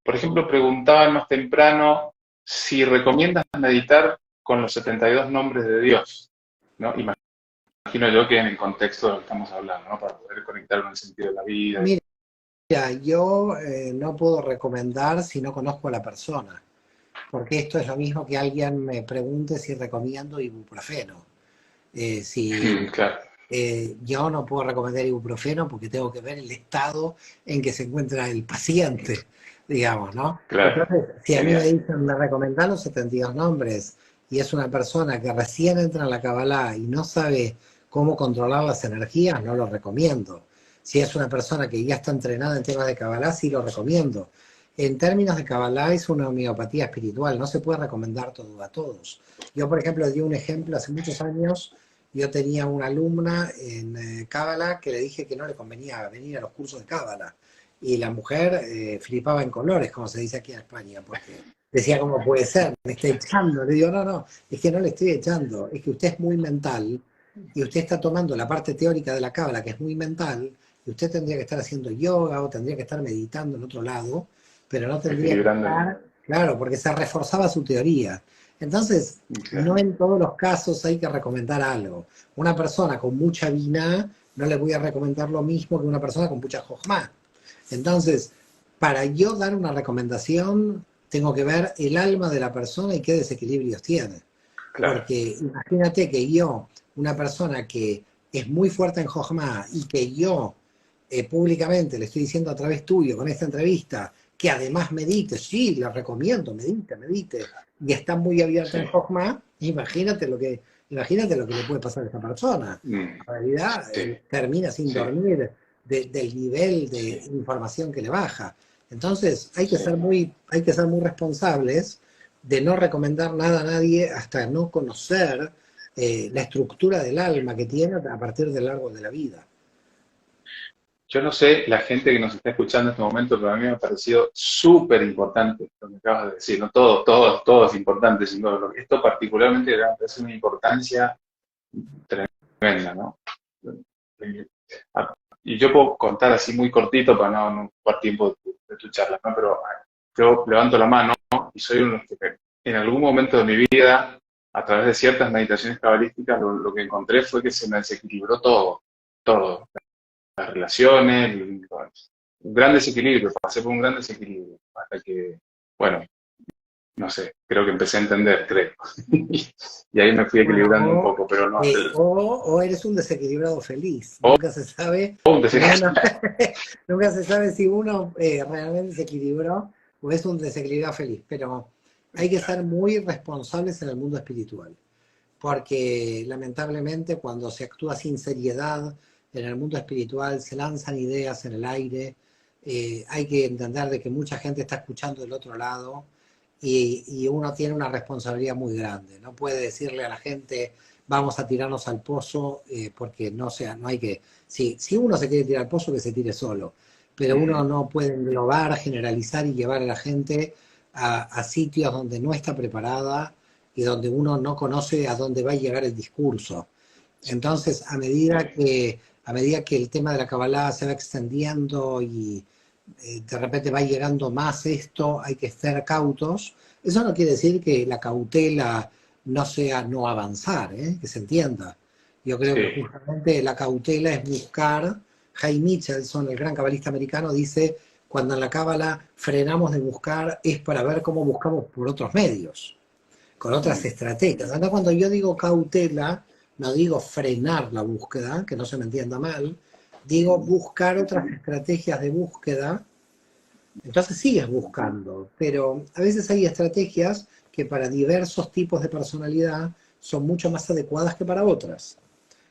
Speaker 1: por ejemplo, preguntaban más temprano si recomiendas meditar con los 72 nombres de Dios, ¿no? Imagino yo que en el contexto de lo que estamos hablando, ¿no? Para poder conectar con el sentido de la vida.
Speaker 2: Mira, yo no puedo recomendar si no conozco a la persona, porque esto es lo mismo que alguien me pregunte si recomiendo ibuprofeno. Si
Speaker 1: Claro,
Speaker 2: yo no puedo recomendar ibuprofeno porque tengo que ver el estado en que se encuentra el paciente, digamos, ¿no?
Speaker 1: claro,
Speaker 2: Entonces, si a mí me
Speaker 1: genial,
Speaker 2: dicen, me recomendan los 72 nombres y es una persona que recién entra en la Kabbalah y no sabe cómo controlar las energías, no lo recomiendo. Si es una persona que ya está entrenada en temas de Kabbalah, sí lo recomiendo. En términos de Kabbalah es una homeopatía espiritual, no se puede recomendar todo a todos. Yo, por ejemplo, di un ejemplo hace muchos años. Yo tenía una alumna en Cábala que le dije que no le convenía venir a los cursos de Cábala. Y la mujer flipaba en colores, como se dice aquí en España, porque decía, ¿cómo puede ser? Me está echando. Le digo, no, no, es que no le estoy echando, es que usted es muy mental y usted está tomando la parte teórica de la Cábala, que es muy mental, y usted tendría que estar haciendo yoga o tendría que estar meditando en otro lado, pero no tendría que
Speaker 1: equilibrando.
Speaker 2: estar, claro, porque se reforzaba su teoría. Entonces, no
Speaker 1: Claro,
Speaker 2: en todos los casos hay que recomendar algo. Una persona con mucha vina no le voy a recomendar lo mismo que una persona con mucha jojma. Entonces, para yo dar una recomendación, tengo que ver el alma de la persona y qué desequilibrios tiene.
Speaker 1: claro,
Speaker 2: Porque imagínate que yo, una persona que es muy fuerte en jojma y que yo públicamente le estoy diciendo a través tuyo con esta entrevista que además medite, sí, le recomiendo, medite, medite, y está muy abierta en
Speaker 1: sí,
Speaker 2: jojma, imagínate lo que le puede pasar a esa persona.
Speaker 1: mm,
Speaker 2: En realidad
Speaker 1: sí,
Speaker 2: termina sin
Speaker 1: sí,
Speaker 2: dormir del nivel de
Speaker 1: sí,
Speaker 2: información que le baja. Entonces
Speaker 1: sí.
Speaker 2: hay que ser muy responsables de no recomendar nada a nadie hasta no conocer la estructura del alma que tiene a partir del árbol de la vida.
Speaker 1: Yo no sé la gente que nos está escuchando en este momento, pero a mí me ha parecido súper importante lo que acabas de decir, ¿no? Todo es importante, sin duda. Esto particularmente me parece una importancia tremenda, ¿no? Ah, y yo puedo contar así muy cortito para no ocupar tiempo de tu charla, ¿no? Pero yo levanto la mano y soy uno de los que en algún momento de mi vida, a través de ciertas meditaciones cabalísticas, lo que encontré fue que se me desequilibró todo, las relaciones, un gran desequilibrio, pasé por un gran desequilibrio, hasta que, bueno, no sé, creo que empecé a entender, creo. Y ahí me fui
Speaker 2: Bueno,
Speaker 1: equilibrando un poco, pero no,
Speaker 2: o eres un desequilibrado feliz.
Speaker 1: o
Speaker 2: Nunca se sabe
Speaker 1: un
Speaker 2: si uno,
Speaker 1: desequilibrio.
Speaker 2: nunca se sabe si uno realmente se equilibró o es un desequilibrado feliz. Pero hay que ser muy responsables en el mundo espiritual. Porque lamentablemente cuando se actúa sin seriedad en el mundo espiritual se lanzan ideas en el aire hay que entender de que mucha gente está escuchando del otro lado y uno tiene una responsabilidad muy grande. No puede decirle a la gente, vamos a tirarnos al pozo, porque no, sea, no hay que... Si uno se quiere tirar al pozo, que se tire solo. Pero uno no puede englobar, generalizar y llevar a la gente a sitios donde no está preparada y donde uno no conoce a dónde va a llegar el discurso. Entonces, a medida que el tema de la Kabbalah se va extendiendo y de repente va llegando más esto, hay que ser cautos. Eso no quiere decir que la cautela no sea no avanzar, ¿eh? Que se entienda. Yo creo que
Speaker 1: Sí,
Speaker 2: justamente la cautela es buscar. Jaime Michelson, el gran cabalista americano, dice, cuando en la cábala frenamos de buscar es para ver cómo buscamos por otros medios, con otras estrategias. Ahora, cuando yo digo cautela, no digo frenar la búsqueda, que no se me entienda mal, digo buscar otras estrategias de búsqueda. Entonces sigues buscando, pero a veces hay estrategias que para diversos tipos de personalidad son mucho más adecuadas que para otras.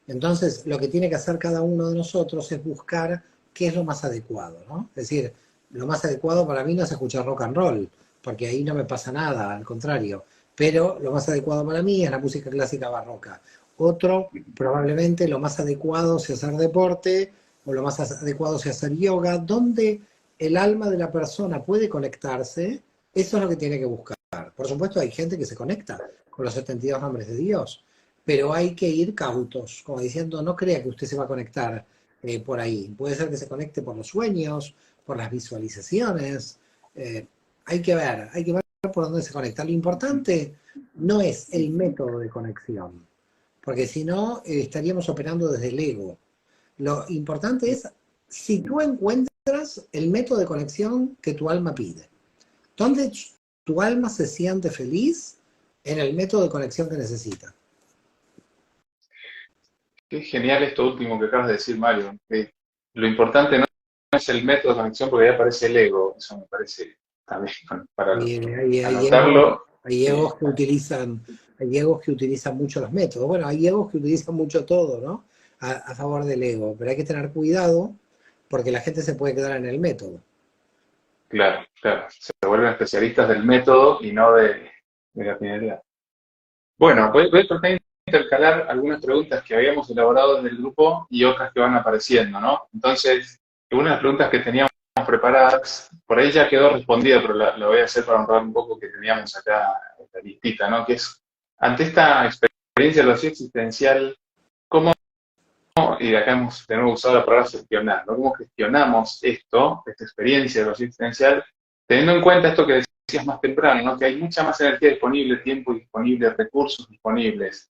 Speaker 2: Entonces, lo que tiene que hacer cada uno de nosotros es buscar qué es lo más adecuado, ¿no? Es decir, lo más adecuado para mí no es escuchar rock and roll, porque ahí no me pasa nada, al contrario. Pero lo más adecuado para mí es la música clásica barroca. Otro, probablemente lo más adecuado sea hacer deporte, o lo más adecuado sea hacer yoga, donde el alma de la persona puede conectarse, eso es lo que tiene que buscar. Por supuesto, hay gente que se conecta con los 72 nombres de Dios, pero hay que ir cautos, como diciendo, no crea que usted se va a conectar por ahí. Puede ser que se conecte por los sueños, por las visualizaciones. eh, hay que ver por dónde se conecta. Lo importante no es el método de conexión, porque si no, estaríamos operando desde el ego. Lo importante es si tú encuentras el método de conexión que tu alma pide. ¿Dónde tu alma se siente feliz? En el método de conexión que necesita.
Speaker 1: qué genial esto último que acabas de decir, Mario. Que lo importante no es el método de conexión porque ahí aparece el ego. Eso me parece también para
Speaker 2: Y
Speaker 1: anotarlo.
Speaker 2: hay
Speaker 1: eh,
Speaker 2: egos que utilizan, hay egos que utilizan mucho los métodos. Bueno, hay egos que utilizan mucho todo, ¿no? A favor del ego. Pero hay que tener cuidado porque la gente se puede quedar en el método.
Speaker 1: claro, claro. Se vuelven especialistas del método y no de la finalidad. Bueno, voy a tratar de intercalar algunas preguntas que habíamos elaborado en el grupo y otras que van apareciendo, ¿no? Entonces, una de las preguntas que teníamos preparadas, por ahí ya quedó respondida, pero la voy a hacer para honrar un poco que teníamos acá esta listita, ¿no? Que es, ante esta experiencia de la vacío existencial, ¿cómo, y acá hemos de nuevo usado la palabra gestionar, ¿no? ¿Cómo gestionamos esto, esta experiencia de la vacío existencial, teniendo en cuenta esto que decías más temprano, ¿no? Que hay mucha más energía disponible, tiempo disponible, recursos disponibles.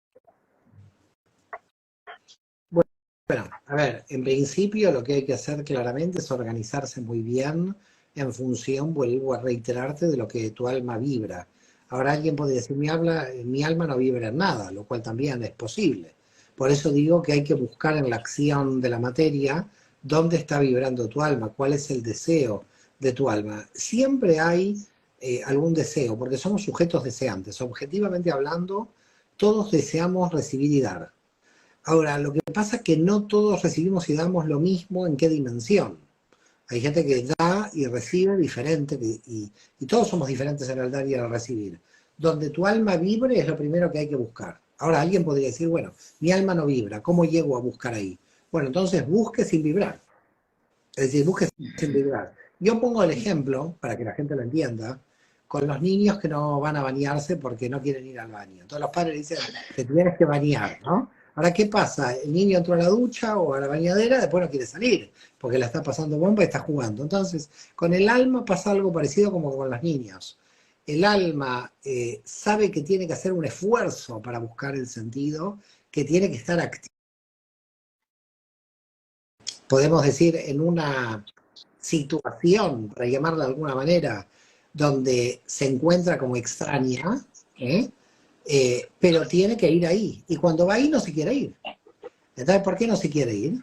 Speaker 2: Bueno, a ver, en principio lo que hay que hacer claramente es organizarse muy bien en función, vuelvo a reiterarte, de lo que tu alma vibra. Ahora alguien puede decir, mi alma no vibra en nada, lo cual también es posible. Por eso digo que hay que buscar en la acción de la materia dónde está vibrando tu alma, cuál es el deseo de tu alma. Siempre hay algún deseo, porque somos sujetos deseantes. Objetivamente hablando, todos deseamos recibir y dar. Ahora, lo que pasa es que no todos recibimos y damos lo mismo en qué dimensión. Hay gente que da y recibe diferente, y todos somos diferentes en el dar y en el recibir. Donde tu alma vibre es lo primero que hay que buscar. Ahora, alguien podría decir, bueno, mi alma no vibra, ¿cómo llego a buscar ahí? Bueno, entonces busque sin vibrar. Es decir, busque sin vibrar. Yo pongo el ejemplo, para que la gente lo entienda, con los niños que no van a bañarse porque no quieren ir al baño. Entonces los padres dicen, te tienes que bañar, ¿no? Ahora, ¿qué pasa? El niño entró a la ducha o a la bañadera, después no quiere salir, porque la está pasando bomba y está jugando. Entonces, con el alma pasa algo parecido como con los niños. El alma sabe que tiene que hacer un esfuerzo para buscar el sentido, que tiene que estar activo, podemos decir, en una situación, para llamarla de alguna manera, donde se encuentra como extraña, ¿eh? Pero tiene que ir ahí. Y cuando va ahí no se quiere ir. Entonces, ¿por qué no se quiere ir?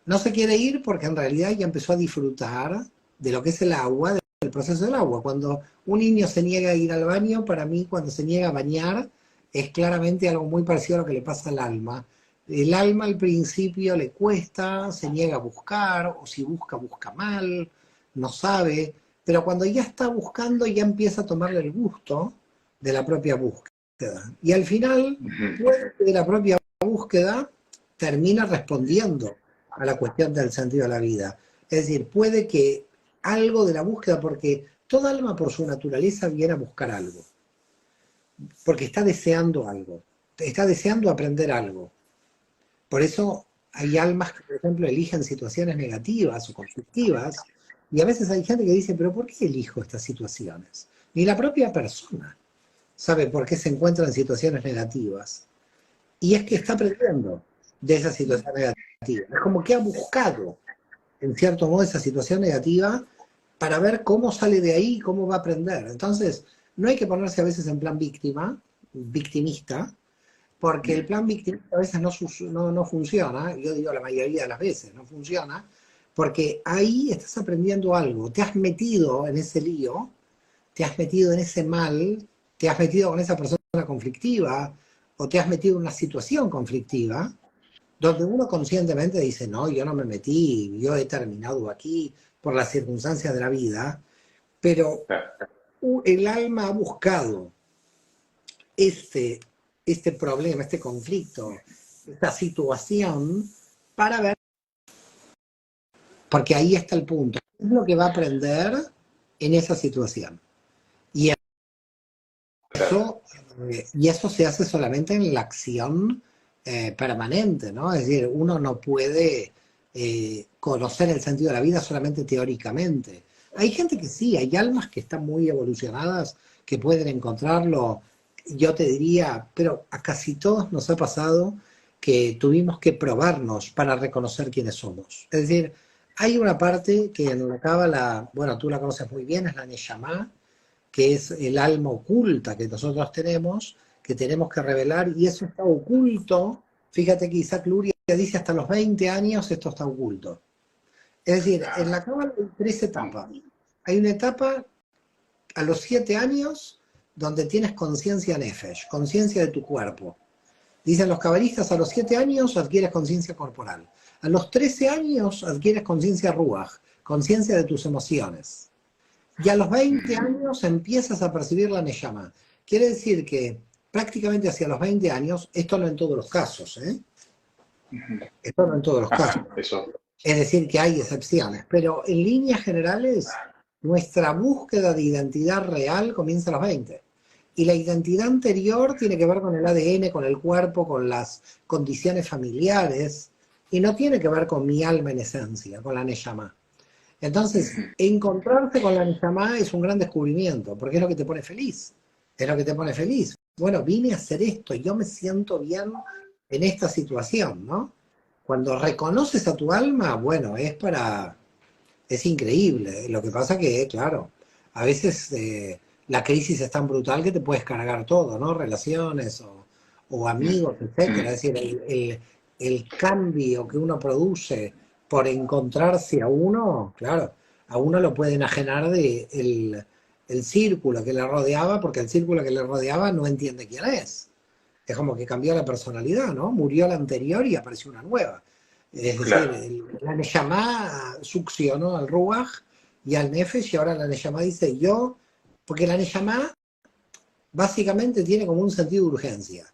Speaker 2: No se quiere ir porque en realidad ya empezó a disfrutar de lo que es el agua, del proceso del agua. Cuando un niño se niega a ir al baño, para mí cuando se niega a bañar, es claramente algo muy parecido a lo que le pasa al alma. El alma al principio le cuesta, se niega a buscar, o si busca, busca mal. no sabe, pero cuando ya está buscando ya empieza a tomarle el gusto de la propia búsqueda. Y al final, puede que de la propia búsqueda termina respondiendo a la cuestión del sentido de la vida. Es decir, puede que algo de la búsqueda, porque toda alma por su naturaleza viene a buscar algo, porque está deseando algo, está deseando aprender algo. Por eso hay almas que, por ejemplo, eligen situaciones negativas o conflictivas, y a veces hay gente que dice, pero ¿por qué elijo estas situaciones? Ni la propia persona sabe por qué se encuentra en situaciones negativas. Y es que está aprendiendo de esa situación negativa. Es como que ha buscado, en cierto modo, esa situación negativa para ver cómo sale de ahí y cómo va a aprender. Entonces, no hay que ponerse a veces en plan víctima, victimista, porque el plan victimista a veces no funciona, yo digo la mayoría de las veces no funciona, porque ahí estás aprendiendo algo, te has metido en ese lío, te has metido en ese mal, te has metido con esa persona conflictiva, o te has metido en una situación conflictiva, donde uno conscientemente dice, no, yo no me metí, yo he terminado aquí por las circunstancias de la vida, pero el alma ha buscado este, este problema, este conflicto, esta situación, para ver, porque ahí está el punto, ¿qué es lo que va a aprender en esa situación? Y eso se hace solamente en la acción permanente, ¿no? Es decir, uno no puede conocer el sentido de la vida solamente teóricamente. Hay gente que sí, hay almas que están muy evolucionadas, que pueden encontrarlo, yo te diría, pero a casi todos nos ha pasado que tuvimos que probarnos para reconocer quiénes somos. Es decir, hay una parte que en la Cábala, bueno, tú la conoces muy bien, es la Neshama, que es el alma oculta que nosotros tenemos, que tenemos que revelar, y eso está oculto. Fíjate que Isaac Luria dice hasta los 20 años esto está oculto. Es decir, en la Cábala hay 3 etapas. Hay una etapa a los 7 años donde tienes conciencia nefesh, conciencia de tu cuerpo. Dicen los cabalistas, a los 7 años adquieres conciencia corporal. A los 13 años adquieres conciencia ruach, conciencia de tus emociones. Y a los 20 años empiezas a percibir la neyama. Quiere decir que prácticamente hacia los 20 años, esto no en todos los casos, esto no en todos los casos. Es decir, que hay excepciones, pero en líneas generales, nuestra búsqueda de identidad real comienza a los 20. Y la identidad anterior tiene que ver con el ADN, con el cuerpo, con las condiciones familiares, y no tiene que ver con mi alma en esencia, con la neyama. Entonces, encontrarse con la Neshama es un gran descubrimiento, porque es lo que te pone feliz. Es lo que te pone feliz. Bueno, vine a hacer esto, yo me siento bien en esta situación, ¿no? Cuando reconoces a tu alma, bueno, es increíble. Lo que pasa que, claro, a veces la crisis es tan brutal que te puedes cargar todo, ¿no? Relaciones o amigos, etcétera. Es decir, el cambio que uno produce por encontrarse a uno, claro, a uno lo puede enajenar de el círculo que le rodeaba, porque el círculo que le rodeaba no entiende quién es. Es como que cambió la personalidad, ¿no? Murió la anterior y apareció una nueva. Es decir, la Neshama succionó al Ruach y al Nefesh, y ahora la Neshama dice yo, porque la Neshama básicamente tiene como un sentido de urgencia.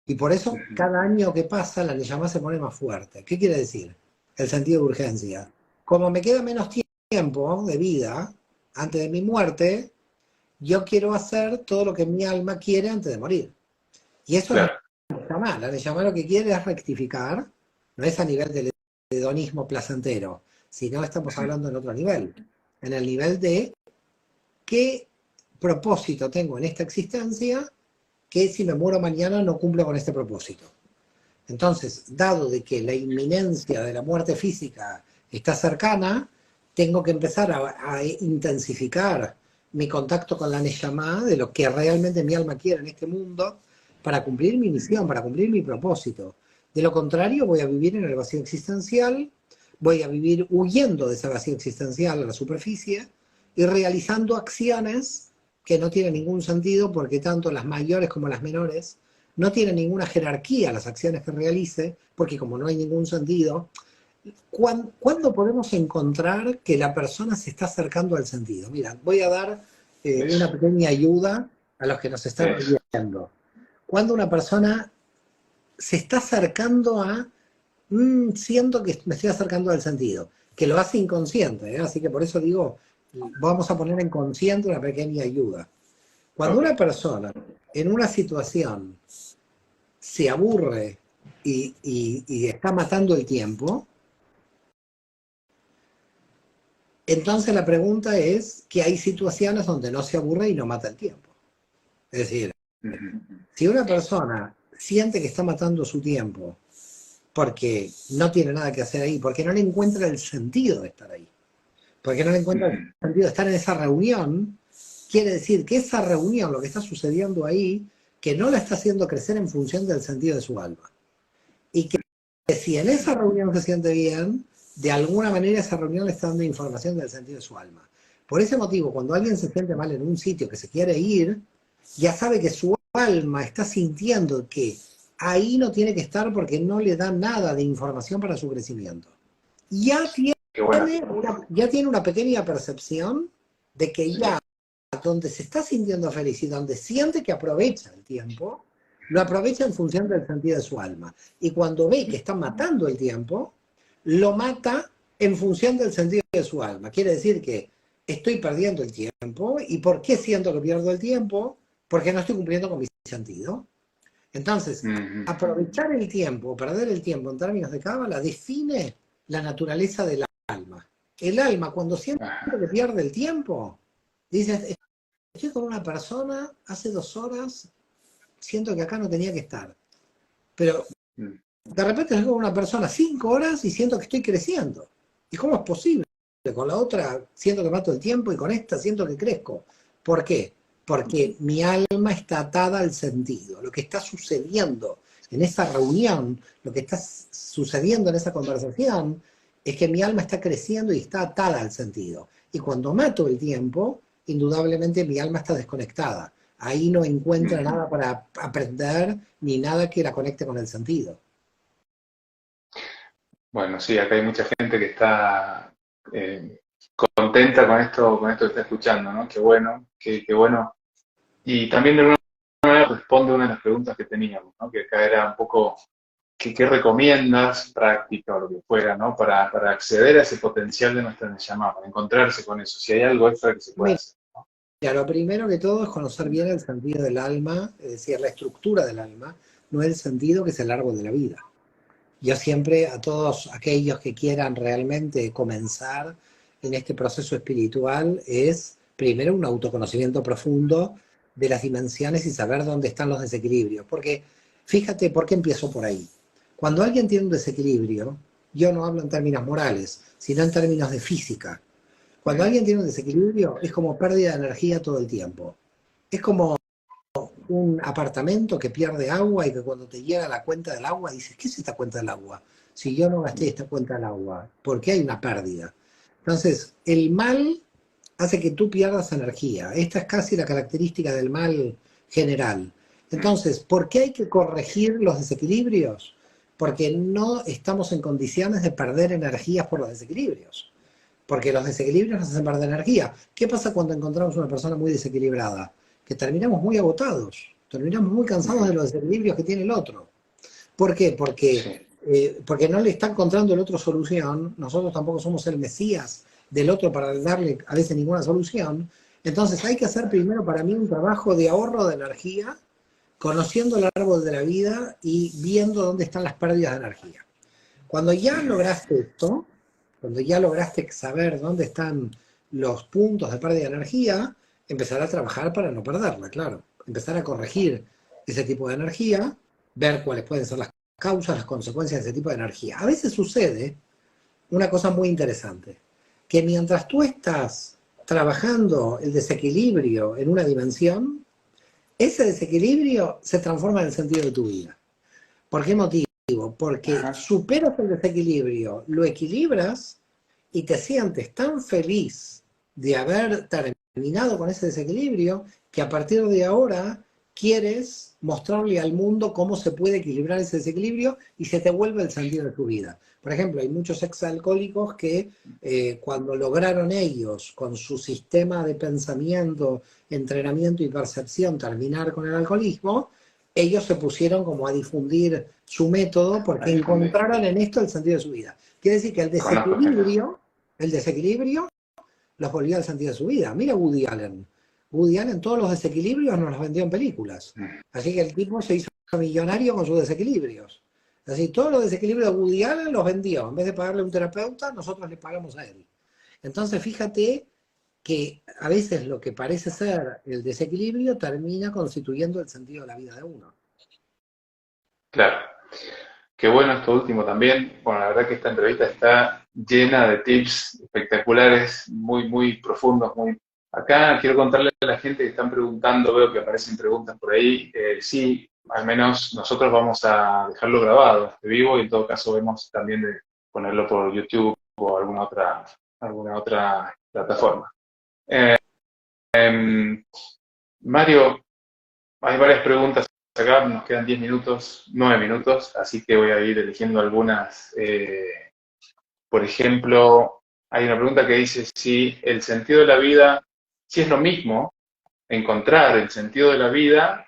Speaker 2: Y por eso, cada año que pasa, la Neshama se pone más fuerte. ¿Qué quiere decir? El sentido de urgencia. Como me queda menos tiempo de vida antes de mi muerte, yo quiero hacer todo lo que mi alma quiere antes de morir. Y eso es la Neshama. La Neshama lo que quiere es rectificar, no es a nivel del hedonismo placentero, sino estamos hablando en otro nivel. En el nivel de qué propósito tengo en esta existencia, que si me muero mañana no cumplo con este propósito. Entonces, dado de que la inminencia de la muerte física está cercana, tengo que empezar a intensificar mi contacto con la Neshama, de lo que realmente mi alma quiere en este mundo, para cumplir mi misión, para cumplir mi propósito. De lo contrario, voy a vivir en el vacío existencial, voy a vivir huyendo de ese vacío existencial a la superficie y realizando acciones que no tienen ningún sentido, porque tanto las mayores como las menores no tienen ninguna jerarquía las acciones que realice, porque como no hay ningún sentido, ¿Cuándo podemos encontrar que la persona se está acercando al sentido? Mira, voy a dar una
Speaker 1: Eso,
Speaker 2: pequeña ayuda a los que nos están
Speaker 1: eso.
Speaker 2: viendo. Cuando una persona se está acercando a, siento que me estoy acercando al sentido, que lo hace inconsciente, ¿eh? Así que por eso digo, vamos a poner en consciente una pequeña ayuda. Cuando
Speaker 1: Ok.
Speaker 2: una persona en una situación se aburre y está matando el tiempo, entonces la pregunta es que hay situaciones donde no se aburre y no mata el tiempo. Es decir,
Speaker 1: Ujú.
Speaker 2: si una persona siente que está matando su tiempo porque no tiene nada que hacer ahí, porque no le encuentra el sentido de estar ahí, porque no le encuentra el
Speaker 1: Ujú.
Speaker 2: sentido de estar en esa reunión, quiere decir que esa reunión, lo que está sucediendo ahí, que no la está haciendo crecer en función del sentido de su alma. Y que si en esa reunión se siente bien, de alguna manera esa reunión le está dando información del sentido de su alma. Por ese motivo, cuando alguien se siente mal en un sitio que se quiere ir, ya sabe que su alma está sintiendo que ahí no tiene que estar porque no le da nada de información para su crecimiento. Ya
Speaker 1: Qué bueno.
Speaker 2: ya tiene una pequeña percepción de que ya donde se está sintiendo feliz y donde siente que aprovecha el tiempo, lo aprovecha en función del sentido de su alma. Y cuando ve que está matando el tiempo, lo mata en función del sentido de su alma. Quiere decir que estoy perdiendo el tiempo. ¿Y por qué siento que pierdo el tiempo? Porque no estoy cumpliendo con mi sentido. Entonces,
Speaker 1: Ujú.
Speaker 2: aprovechar el tiempo, perder el tiempo en términos de cábala, define la naturaleza del alma. El alma, cuando siente
Speaker 1: Ajá.
Speaker 2: que pierde el tiempo, dice, estoy con una persona, hace 2 horas, siento que acá no tenía que estar. Pero
Speaker 1: Mm.
Speaker 2: de repente estoy con una persona 5 horas y siento que estoy creciendo. ¿Y cómo es posible? Con la otra siento que mato el tiempo y con esta siento que crezco. ¿Por qué? Porque mi alma está atada al sentido. Lo que está sucediendo en esa reunión, lo que está sucediendo en esa conversación, es que mi alma está creciendo y está atada al sentido. Y cuando mato el tiempo, indudablemente mi alma está desconectada. Ahí no encuentra
Speaker 1: Ujú.
Speaker 2: nada para aprender ni nada que la conecte con el sentido.
Speaker 1: Bueno, sí, acá hay mucha gente que está eh, contenta con esto que está escuchando, ¿no? Qué bueno, qué bueno. Y también de alguna manera responde una de las preguntas que teníamos, ¿no? Que acá era un poco, ¿qué recomiendas, práctica o lo que fuera, ¿no? Para acceder a ese potencial de nuestra llamada, para encontrarse con eso, si hay algo extra que se pueda
Speaker 2: Mira,
Speaker 1: hacer.
Speaker 2: lo primero que todo es conocer bien el sentido del alma, es decir, la estructura del alma, no el sentido que es el árbol de la vida. Yo siempre a todos aquellos que quieran realmente comenzar en este proceso espiritual es primero un autoconocimiento profundo de las dimensiones y saber dónde están los desequilibrios. Porque fíjate por qué empiezo por ahí. Cuando alguien tiene un desequilibrio, yo no hablo en términos morales, sino en términos de física. Cuando
Speaker 1: Mm.
Speaker 2: alguien tiene un desequilibrio es como pérdida de energía todo el tiempo. Es como un apartamento que pierde agua y que cuando te llega la cuenta del agua dices, ¿qué es esta cuenta del agua? Si yo no gasté esta cuenta del agua, ¿por qué hay una pérdida? Entonces, el mal hace que tú pierdas energía. Esta es casi la característica del mal general.
Speaker 1: Mm.
Speaker 2: Entonces, ¿por qué hay que corregir los desequilibrios? Porque no estamos en condiciones de perder energías por los desequilibrios. Porque los desequilibrios nos hacen perder energía. ¿Qué pasa cuando encontramos una persona muy desequilibrada? Que terminamos muy agotados, terminamos muy cansados
Speaker 1: Ujú.
Speaker 2: de los desequilibrios que tiene el otro. ¿Por qué?
Speaker 1: Sí.
Speaker 2: Porque no le está encontrando el otro solución, nosotros tampoco somos el mesías del otro para darle a veces ninguna solución. Entonces hay que hacer primero para mí un trabajo de ahorro de energía, conociendo el árbol de la vida y viendo dónde están las pérdidas de energía. Cuando ya
Speaker 1: Ujú.
Speaker 2: lograste esto, cuando ya lograste saber dónde están los puntos de pérdida de energía, empezar a trabajar para no perderla, claro. Empezar a corregir ese tipo de energía, ver cuáles pueden ser las causas, las consecuencias de ese tipo de energía. A veces sucede una cosa muy interesante, que mientras tú estás trabajando el desequilibrio en una dimensión, ese desequilibrio se transforma en el sentido de tu vida. ¿Por qué motivo? Porque
Speaker 1: Ajá.
Speaker 2: superas el desequilibrio, lo equilibras y te sientes tan feliz de haber terminado con ese desequilibrio que a partir de ahora quieres mostrarle al mundo cómo se puede equilibrar ese desequilibrio y se te vuelve el sentido de tu vida. Por ejemplo, hay muchos exalcohólicos que cuando lograron ellos, con su sistema de pensamiento, entrenamiento y percepción, terminar con el alcoholismo, ellos se pusieron como a difundir su método porque encontraron en esto el sentido de su vida. Quiere decir que el desequilibrio los volvió al sentido de su vida. Mira Woody Allen. Woody Allen todos los desequilibrios nos los vendió en películas. Así que el tipo se hizo millonario con sus desequilibrios. Así, todos los desequilibrios de Woody Allen los vendió. En vez de pagarle a un terapeuta, nosotros le pagamos a él. Entonces, fíjate que a veces lo que parece ser el desequilibrio termina constituyendo el sentido de la vida de uno.
Speaker 1: Claro. Qué bueno esto último también. Bueno, la verdad que esta entrevista está llena de tips espectaculares, muy, muy profundos. Acá quiero contarle a la gente que están preguntando, veo que aparecen preguntas por ahí. Sí, al menos nosotros vamos a dejarlo grabado, vivo, y en todo caso vemos también de ponerlo por YouTube o alguna otra plataforma. Mario, hay varias preguntas acá, nos quedan 10 minutos, 9 minutos, así que voy a ir eligiendo algunas. Por ejemplo, hay una pregunta que dice si el sentido de la vida, si es lo mismo encontrar el sentido de la vida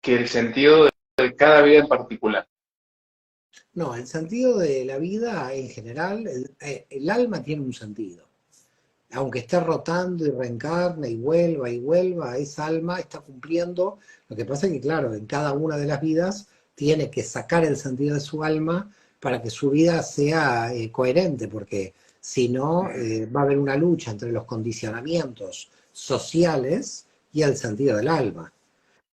Speaker 1: que el sentido de cada vida en particular.
Speaker 2: No, el sentido de la vida en general, el alma tiene un sentido. Aunque esté rotando y reencarne y vuelva, esa alma está cumpliendo. Lo que pasa es que, claro, en cada una de las vidas tiene que sacar el sentido de su alma para que su vida sea coherente, porque si no, va a haber una lucha entre los condicionamientos sociales y el sentido del alma.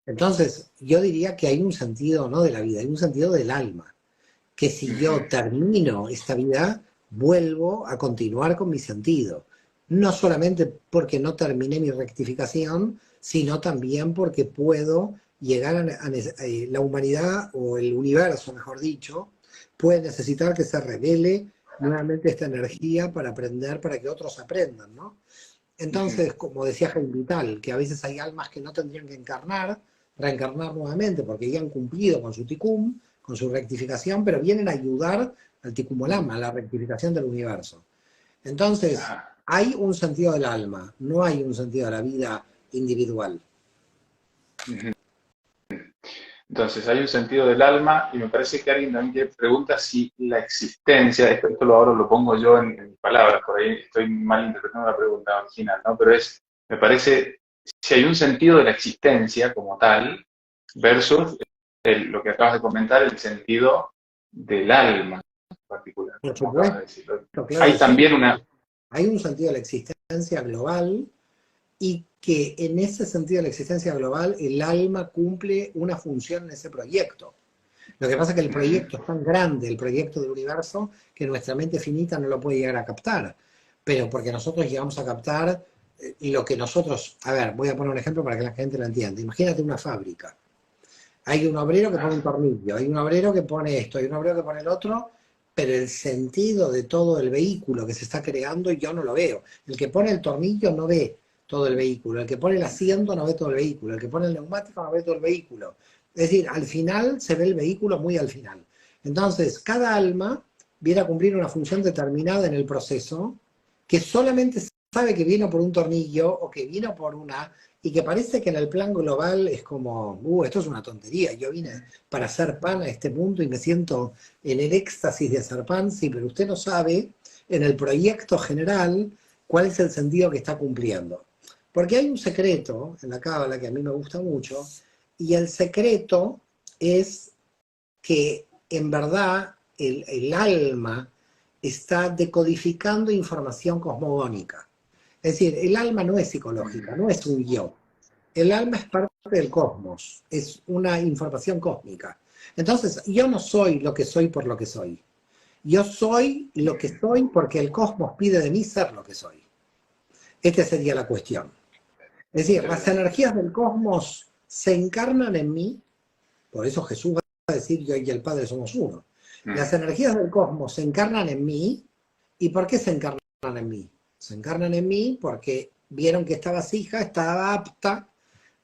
Speaker 2: Entonces, yo diría que hay un sentido no de la vida, hay un sentido del alma, que si yo termino esta vida, vuelvo a continuar con mi sentido. No solamente porque no terminé mi rectificación, sino también porque puedo llegar a la humanidad, o el universo, mejor dicho, puede necesitar que se revele nuevamente esta energía para aprender, para que otros aprendan, ¿no? Entonces, como decía Jaime Vital, que a veces hay almas que no tendrían que reencarnar nuevamente, porque ya han cumplido con su tikkun, con su rectificación, pero vienen a ayudar al tikkun olam, a la rectificación del universo. Entonces, hay un sentido del alma, no hay un sentido de la vida individual.
Speaker 1: Entonces, hay un sentido del alma, y me parece que alguien también pregunta si la existencia, esto ahora lo pongo yo en palabras, por ahí estoy mal interpretando la pregunta original, ¿no? Pero me parece, si hay un sentido de la existencia como tal, versus lo que acabas de comentar, el sentido del alma en particular.
Speaker 2: Por supuesto, claro,
Speaker 1: hay también
Speaker 2: hay un sentido de la existencia global, y que en ese sentido de la existencia global el alma cumple una función en ese proyecto. Lo que pasa es que el proyecto es tan grande, el proyecto del universo, que nuestra mente finita no lo puede llegar a captar. Pero porque nosotros llegamos a captar lo que nosotros... A ver, voy a poner un ejemplo para que la gente lo entienda. Imagínate una fábrica. Hay un obrero que pone un tornillo, hay un obrero que pone esto, hay un obrero que pone el otro, pero el sentido de todo el vehículo que se está creando yo no lo veo. El que pone el tornillo no ve todo el vehículo, el que pone el asiento no ve todo el vehículo, el que pone el neumático no ve todo el vehículo. Es decir, al final se ve el vehículo muy al final. Entonces, cada alma viene a cumplir una función determinada en el proceso, que solamente sabe que vino por un tornillo o que vino por una, y que parece que en el plan global es como, esto es una tontería, yo vine para hacer pan a este punto y me siento en el éxtasis de hacer pan, sí, pero usted no sabe en el proyecto general cuál es el sentido que está cumpliendo. Porque hay un secreto en la cábala que a mí me gusta mucho, y el secreto es que en verdad el alma está decodificando información cosmogónica. Es decir, el alma no es psicológica, no es un yo. El alma es parte del cosmos, es una información cósmica. Entonces, yo no soy lo que soy por lo que soy. Yo soy lo que soy porque el cosmos pide de mí ser lo que soy. Esta sería la cuestión. Es decir, las energías del cosmos se encarnan en mí, por eso Jesús va a decir yo y el Padre somos uno. Las energías del cosmos se encarnan en mí, ¿y por qué se encarnan en mí? Se encarnan en mí porque vieron que esta vasija estaba apta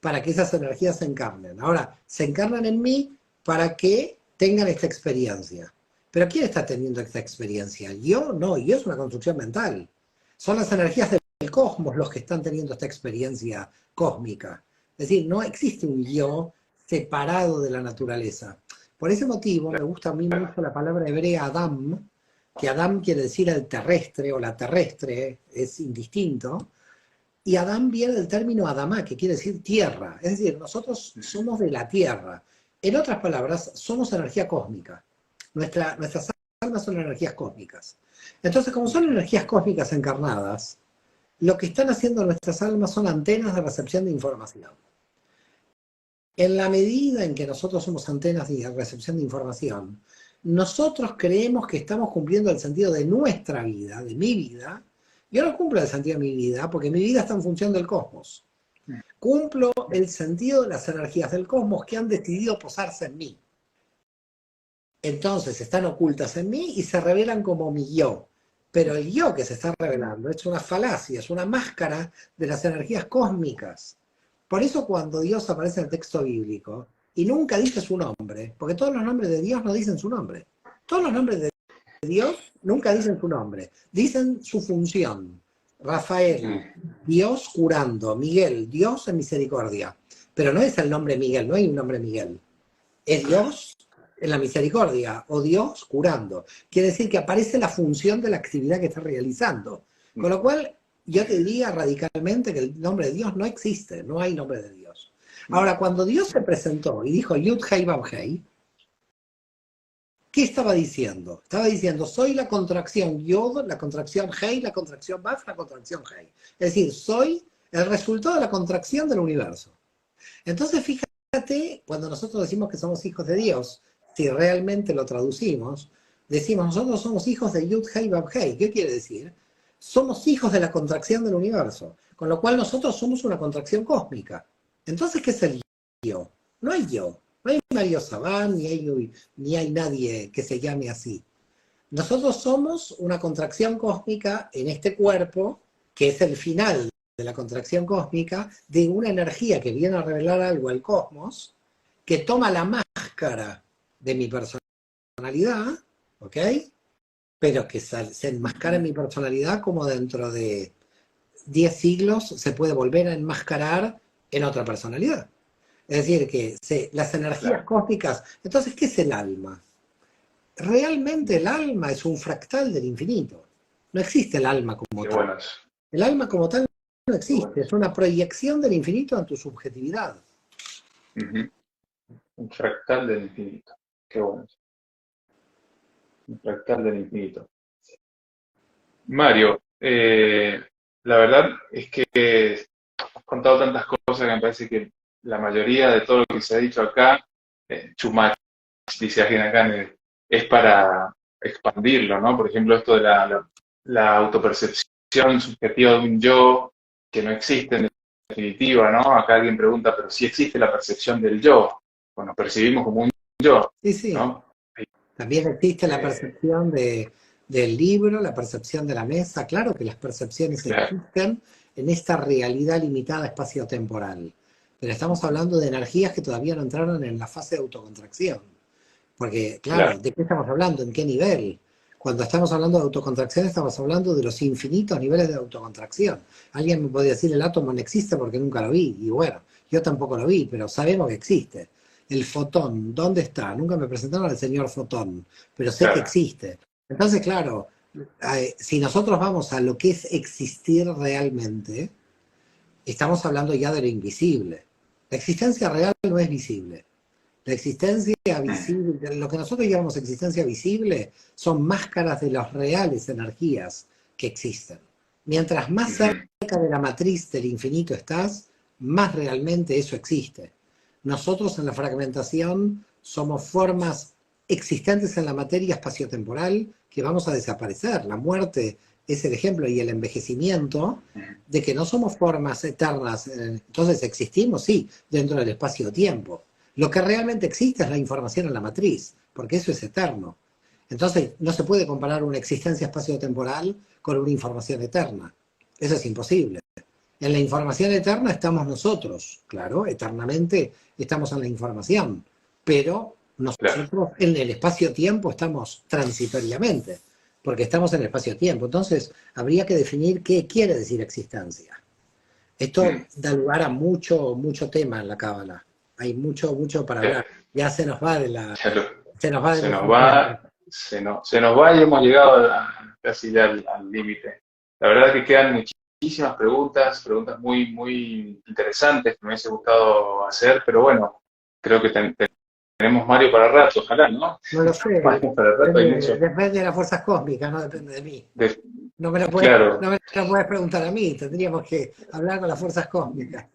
Speaker 2: para que esas energías se encarnen. Ahora, se encarnan en mí para que tengan esta experiencia. Pero ¿quién está teniendo esta experiencia? Yo no, yo es una construcción mental. Son las energías del cosmos los que están teniendo esta experiencia cósmica. Es decir, no existe un yo separado de la naturaleza. Por ese motivo me gusta a mí mucho la palabra hebrea Adam, que Adam quiere decir el terrestre o la terrestre, es indistinto, y Adam viene del término Adamá, que quiere decir tierra. Es decir, nosotros somos de la tierra. En otras palabras, somos energía cósmica. Nuestras almas son energías cósmicas. Entonces, como son energías cósmicas encarnadas, lo que están haciendo nuestras almas son antenas de recepción de información. En la medida en que nosotros somos antenas de recepción de información, nosotros creemos que estamos cumpliendo el sentido de nuestra vida, de mi vida. Yo no cumplo el sentido de mi vida porque mi vida está en función del cosmos. Cumplo el sentido de las energías del cosmos que han decidido posarse en mí. Entonces están ocultas en mí y se revelan como mi yo. Pero el yo que se está revelando es una falacia, es una máscara de las energías cósmicas. Por eso cuando Dios aparece en el texto bíblico y nunca dice su nombre, porque todos los nombres de Dios no dicen su nombre. Todos los nombres de Dios nunca dicen su nombre, dicen su función. Rafael, Dios curando. Miguel, Dios en misericordia. Pero no es el nombre Miguel, no hay un nombre Miguel. Es Dios en la misericordia, o Dios curando. Quiere decir que aparece la función de la actividad que está realizando. Con lo cual, yo te diría radicalmente que el nombre de Dios no existe, no hay nombre de Dios. Ahora, cuando Dios se presentó y dijo Yud Hei Vav Hei, ¿qué estaba diciendo? Estaba diciendo, soy la contracción Yod, la contracción Hei, la contracción Vav, la contracción Hei. Es decir, soy el resultado de la contracción del universo. Entonces, fíjate, cuando nosotros decimos que somos hijos de Dios, si realmente lo traducimos, decimos, nosotros somos hijos de Yud Hei Vav Hei. ¿Qué quiere decir? Somos hijos de la contracción del universo, con lo cual nosotros somos una contracción cósmica. Entonces, ¿qué es el yo? No hay yo. No hay Mario Sabán, ni hay nadie que se llame así. Nosotros somos una contracción cósmica en este cuerpo, que es el final de la contracción cósmica, de una energía que viene a revelar algo al cosmos, que toma la máscara de mi personalidad, ¿ok? Pero que se enmascara en mi personalidad como dentro de 10 siglos se puede volver a enmascarar en otra personalidad. Es decir, que las energías cósmicas... Entonces, ¿qué es el alma? Realmente el alma es un fractal del infinito. No existe el alma como tal.
Speaker 1: Buenas.
Speaker 2: El alma como tal no existe. Es una proyección del infinito en tu subjetividad.
Speaker 1: Un fractal del infinito. Qué bueno. Un fractal del infinito. Mario, la verdad es que has contado tantas cosas que me parece que la mayoría de todo lo que se ha dicho acá, too much, dice alguien acá, es para expandirlo, ¿no? Por ejemplo, esto de la autopercepción subjetiva de un yo que no existe en definitiva, ¿no? Acá alguien pregunta, pero si existe la percepción del yo, pues nos percibimos como un yo,
Speaker 2: Sí, sí.
Speaker 1: ¿no?
Speaker 2: También existe la percepción del libro, la percepción de la mesa. Claro que las percepciones existen en esta realidad limitada espacio-temporal. Pero estamos hablando de energías que todavía no entraron en la fase de autocontracción. Porque, claro, ¿de qué estamos hablando? ¿En qué nivel? Cuando estamos hablando de autocontracción, estamos hablando de los infinitos niveles de autocontracción. Alguien me podría decir, el átomo no existe porque nunca lo vi. Y bueno, yo tampoco lo vi, pero sabemos que existe. El fotón, ¿dónde está? Nunca me presentaron al señor fotón, pero sé que existe. Entonces, claro, si nosotros vamos a lo que es existir realmente, estamos hablando ya de lo invisible. La existencia real no es visible. La existencia visible, lo que nosotros llamamos existencia visible, son máscaras de las reales energías que existen. Mientras más cerca de la matriz del infinito estás, más realmente eso existe. Nosotros en la fragmentación somos formas existentes en la materia espaciotemporal que vamos a desaparecer. La muerte es el ejemplo y el envejecimiento de que no somos formas eternas. Entonces existimos, sí, dentro del espacio-tiempo. Lo que realmente existe es la información en la matriz, porque eso es eterno. Entonces no se puede comparar una existencia espaciotemporal con una información eterna. Eso es imposible. En la información eterna estamos nosotros, claro, eternamente estamos en la información, pero
Speaker 1: Claro.
Speaker 2: nosotros en el espacio-tiempo estamos transitoriamente, porque estamos en el espacio-tiempo. Entonces, habría que definir qué quiere decir existencia. Esto
Speaker 1: Mm.
Speaker 2: da lugar a mucho, mucho tema en la Cábala. Hay mucho, mucho para
Speaker 1: Ya,
Speaker 2: hablar. Ya se nos va de
Speaker 1: ya
Speaker 2: se nos va de
Speaker 1: se nos
Speaker 2: nuestro tiempo.
Speaker 1: va, se nos va y hemos llegado casi ya al límite. La verdad es que quedan muchísimas preguntas, preguntas muy, muy interesantes que me hubiese gustado hacer, pero bueno, creo que tenemos Mario para rato, ojalá, ¿no?
Speaker 2: No lo sé,
Speaker 1: Mario para rato hay mucho.
Speaker 2: depende de las fuerzas cósmicas, no depende de mí.
Speaker 1: de-
Speaker 2: No
Speaker 1: claro,
Speaker 2: me lo puedes preguntar a mí, tendríamos que hablar con las fuerzas cósmicas.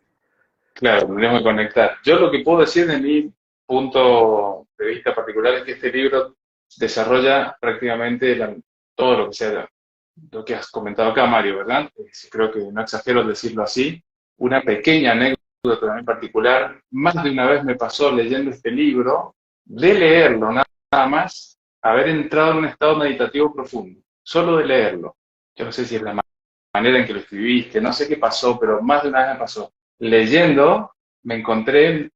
Speaker 1: claro, tendríamos que conectar. Yo lo que puedo decir de mi punto de vista particular es que este libro desarrolla prácticamente todo lo que sea lo que has comentado acá, Mario, ¿verdad? Creo que no exagero al decirlo así. Una pequeña anécdota también particular. Más de una vez me pasó leyendo este libro, de leerlo nada más, haber entrado en un estado meditativo profundo, solo de leerlo. Yo no sé si es la manera en que lo escribiste, no sé qué pasó, pero más de una vez me pasó. Leyendo, me encontré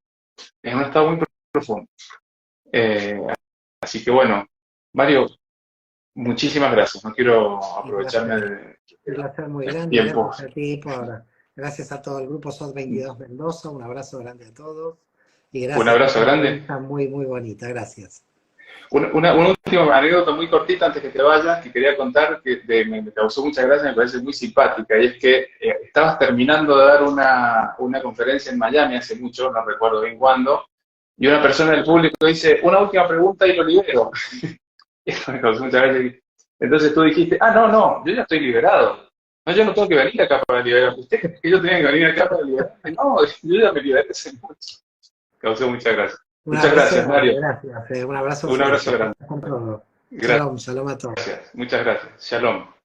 Speaker 1: en un estado muy profundo. Eh, Así que bueno, Mario, muchísimas gracias. No quiero
Speaker 2: Un placer,
Speaker 1: aprovecharme
Speaker 2: un placer muy
Speaker 1: del
Speaker 2: grande,
Speaker 1: tiempo.
Speaker 2: gracias a ti gracias a todo el grupo SOT 22 Mendoza, un abrazo grande a todos y
Speaker 1: Un
Speaker 2: gracias por
Speaker 1: abrazo
Speaker 2: esta
Speaker 1: grande.
Speaker 2: entrevista muy, muy bonita, gracias.
Speaker 1: Una última anécdota muy cortita antes que te vayas, que quería contar, que me causó mucha gracia, me parece muy simpática, y es que estabas terminando de dar una conferencia en Miami hace mucho, no recuerdo bien cuándo, y una persona del público dice, una última pregunta y lo libero. Eso me causó mucha gracia. Entonces tú dijiste, no, yo ya estoy liberado. No, yo no tengo que venir acá para liberar. ¿Usted cree que yo tenía que venir acá para liberarme? No, yo ya me liberé hace mucho. Causó mucha gracia.
Speaker 2: Un
Speaker 1: Muchas
Speaker 2: abrazo
Speaker 1: gracias,
Speaker 2: grande,
Speaker 1: Mario.
Speaker 2: gracias, un abrazo
Speaker 1: Un
Speaker 2: fuerte,
Speaker 1: abrazo grande.
Speaker 2: gracias por todo.
Speaker 1: Gracias.
Speaker 2: Shalom, shalom a todos.
Speaker 1: Muchas gracias. Shalom.